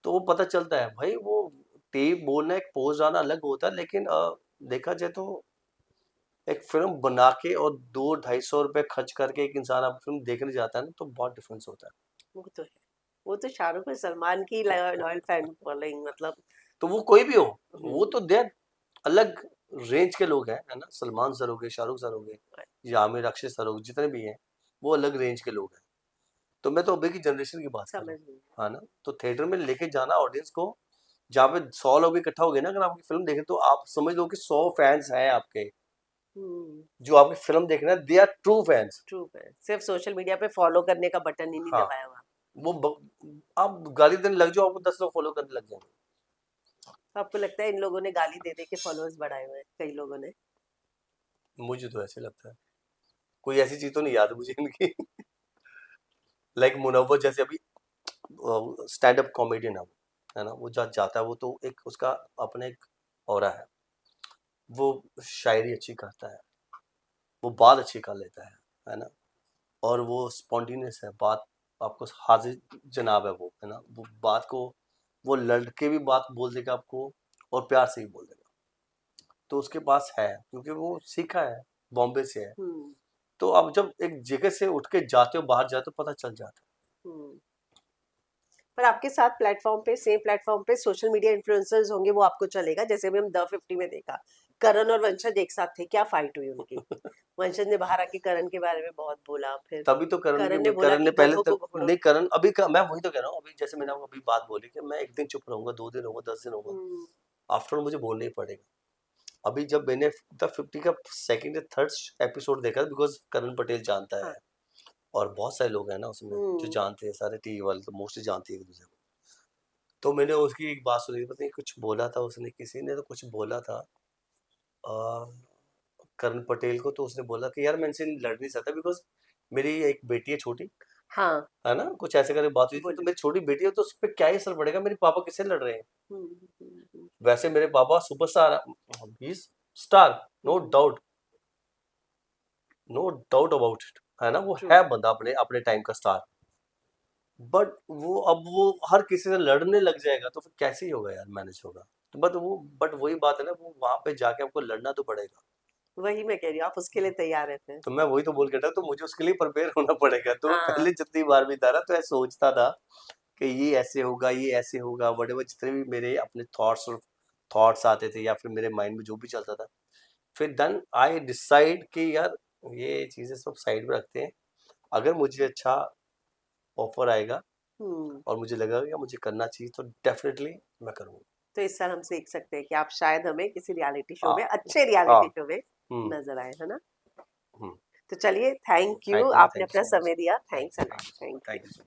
तो वो पता चलता है भाई। वो टेप बोलना, एक पोज आना अलग होता है, लेकिन देखा जाए तो एक फिल्म बना के और 200-250 रुपए खर्च करके एक इंसान आप फिल्म देखने जाता है ना, तो बहुत डिफरेंस होता है। वो तो है। वो तो शाहरुख और सलमान की लॉयल फैन फॉलोइंग, मतलब। तो वो कोई भी हो, वो हम्म। तो दे अलग रेंज के लोग हैं, है ना। सलमान सर हो गए, शाहरुख सर हो गए, या आमिर, अक्षय सर हो गए, जितने भी हैं, वो अलग रेंज के लोग हैं। तो मैं तो अभी की जनरेशन की बात कर रहा समझ रही हूँ। हूँ, है ना। तो थिएटर में लेके जाना ऑडियंस को, जहाँ पे 100 लोग इकट्ठा हो गए ना, अगर आपकी फिल्म देखें, तो आप समझ लो कि 100 फैंस हैं आपके, हम्म। जो आपकी फिल्म देख रहे हैं, they are true fans. True है, सिर्फ सोशल मीडिया पे फॉलो करने का बटन ही नहीं हाँ, दबाया हुआ। वो आप गाली देने लग जाओ, आपको 10 लोग फॉलो करने लग जाएंगे। आपको लगता है इन लोगों ने गाली दे दे के फॉलोअर्स बढ़ाए हुए हैं, कई लोगों ने? मुझे तो ऐसे लगता है, कोई ऐसी चीज तो नहीं याद मुझे इनकी। लाइक मुनव्वर जैसे अभी स्टैंड अप कॉमेडियन है ना, वो जहाँ जाता है, वो तो एक उसका अपने एक ऑरा है। वो शायरी अच्छी करता है, वो बात अच्छी कर लेता है ना। और वो स्पॉन्टेनियस है बात, आपको हाजिर जनाब है वो, है है ना, वो बात को, वो लड़के भी बात बोल देगा आपको और प्यार से ही बोल देगा। तो उसके पास है, क्योंकि वो सीखा है, बॉम्बे से है। तो आप जब एक जगह से उठ के जाते हो, बाहर जाते हो, पता चल जाता है। पर आपके साथ प्लेटफॉर्म पे, सेम प्लेटफॉर्म पे सोशल मीडिया इन्फ्लुएंसर्स होंगे, वो आपको चलेगा? जैसे अभी हम द 50 में देखा, करण और वंशज एक साथ थे, क्या फाइट हुई उनकी। वंशज ने बाहर आके करण के बारे में बहुत बोला, फिर तभी तो करण ने बोला करण ने कि पहले गधों को तक पकड़ो। नहीं, करण अभी मैं वही तो कह रहा हूँ, अभी जैसे मैंने आपको अभी बात बोली कि मैं एक दिन चुप रहूंगा, 2 दिन होगा, 10 दिन होगा, आफ्टर मुझे बोलना ही पड़ेगा। अभी जब मैंने द 50 का सेकंड या थर्ड एपिसोड देखा, बिकॉज करण पटेल जानता हाँ। है और बहुत सारे लोग हैं ना उसमें जो जानते हैं, सारे टीवी वाले तो मोस्टली जानते हैं एक दूसरे को। तो मैंने उसकी एक बात सुनी, पता नहीं कुछ बोला था उसने, किसी ने तो कुछ बोला था करण पटेल को, तो उसने बोला कि यार मैं इनसे लड़ नहीं सकता, बिकॉज मेरी एक बेटी है छोटी, हाँ, है ना, कुछ ऐसे करके बात हुई थी। तो बोले। मेरी छोटी बेटी है, तो उस पर क्या ही असर पड़ेगा, मेरे पापा किससे लड़ रहे हैं। वैसे मेरे पापा सुपरस्टार, ही star, no doubt, no doubt about it, है ना, वो ट्रू। है बंदा अपने अपने टाइम का स्टार। बट वो अब वो हर किसी से लड़ने लग जाएगा तो फिर कैसे ही होगा यार, मैनेज होगा। तो बट वही बात है ना, वो वहां पे जाके आपको लड़ना तो पड़ेगा। वही मैं कह रही हूँ, आप उसके लिए तैयार रहते हैं। तो मैं वही तो बोल के था, तो मुझे उसके लिए प्रिपेयर होना पड़ेगा। तो हाँ। पहले जितनी बार भी था ना, तो मैं सोचता था कि ये ऐसे होगा, ये ऐसे होगा, वटेवर जितने भी मेरे अपने थॉट्स आते थे या फिर मेरे माइंड में जो भी चलता था, फिर देन आई डिसाइड कि यार ये चीजें सब साइड में रखते हैं। अगर मुझे अच्छा ऑफर आएगा हम्म। और मुझे लगेगा कि मुझे करना चाहिए, तो डेफिनेटली मैं करूँगा। तो इस साल हम सीख सकते हैं कि आप शायद हमें किसी रियलिटी शो हाँ, में, अच्छे हाँ, रियलिटी शो में हुँ, नजर आए, है ना? हुँ। तो चलिए, थैंक यू, थैंक यू आपने अपना सो मच। समय दिया। Thank thanks a thank lot. Thank thank you. You so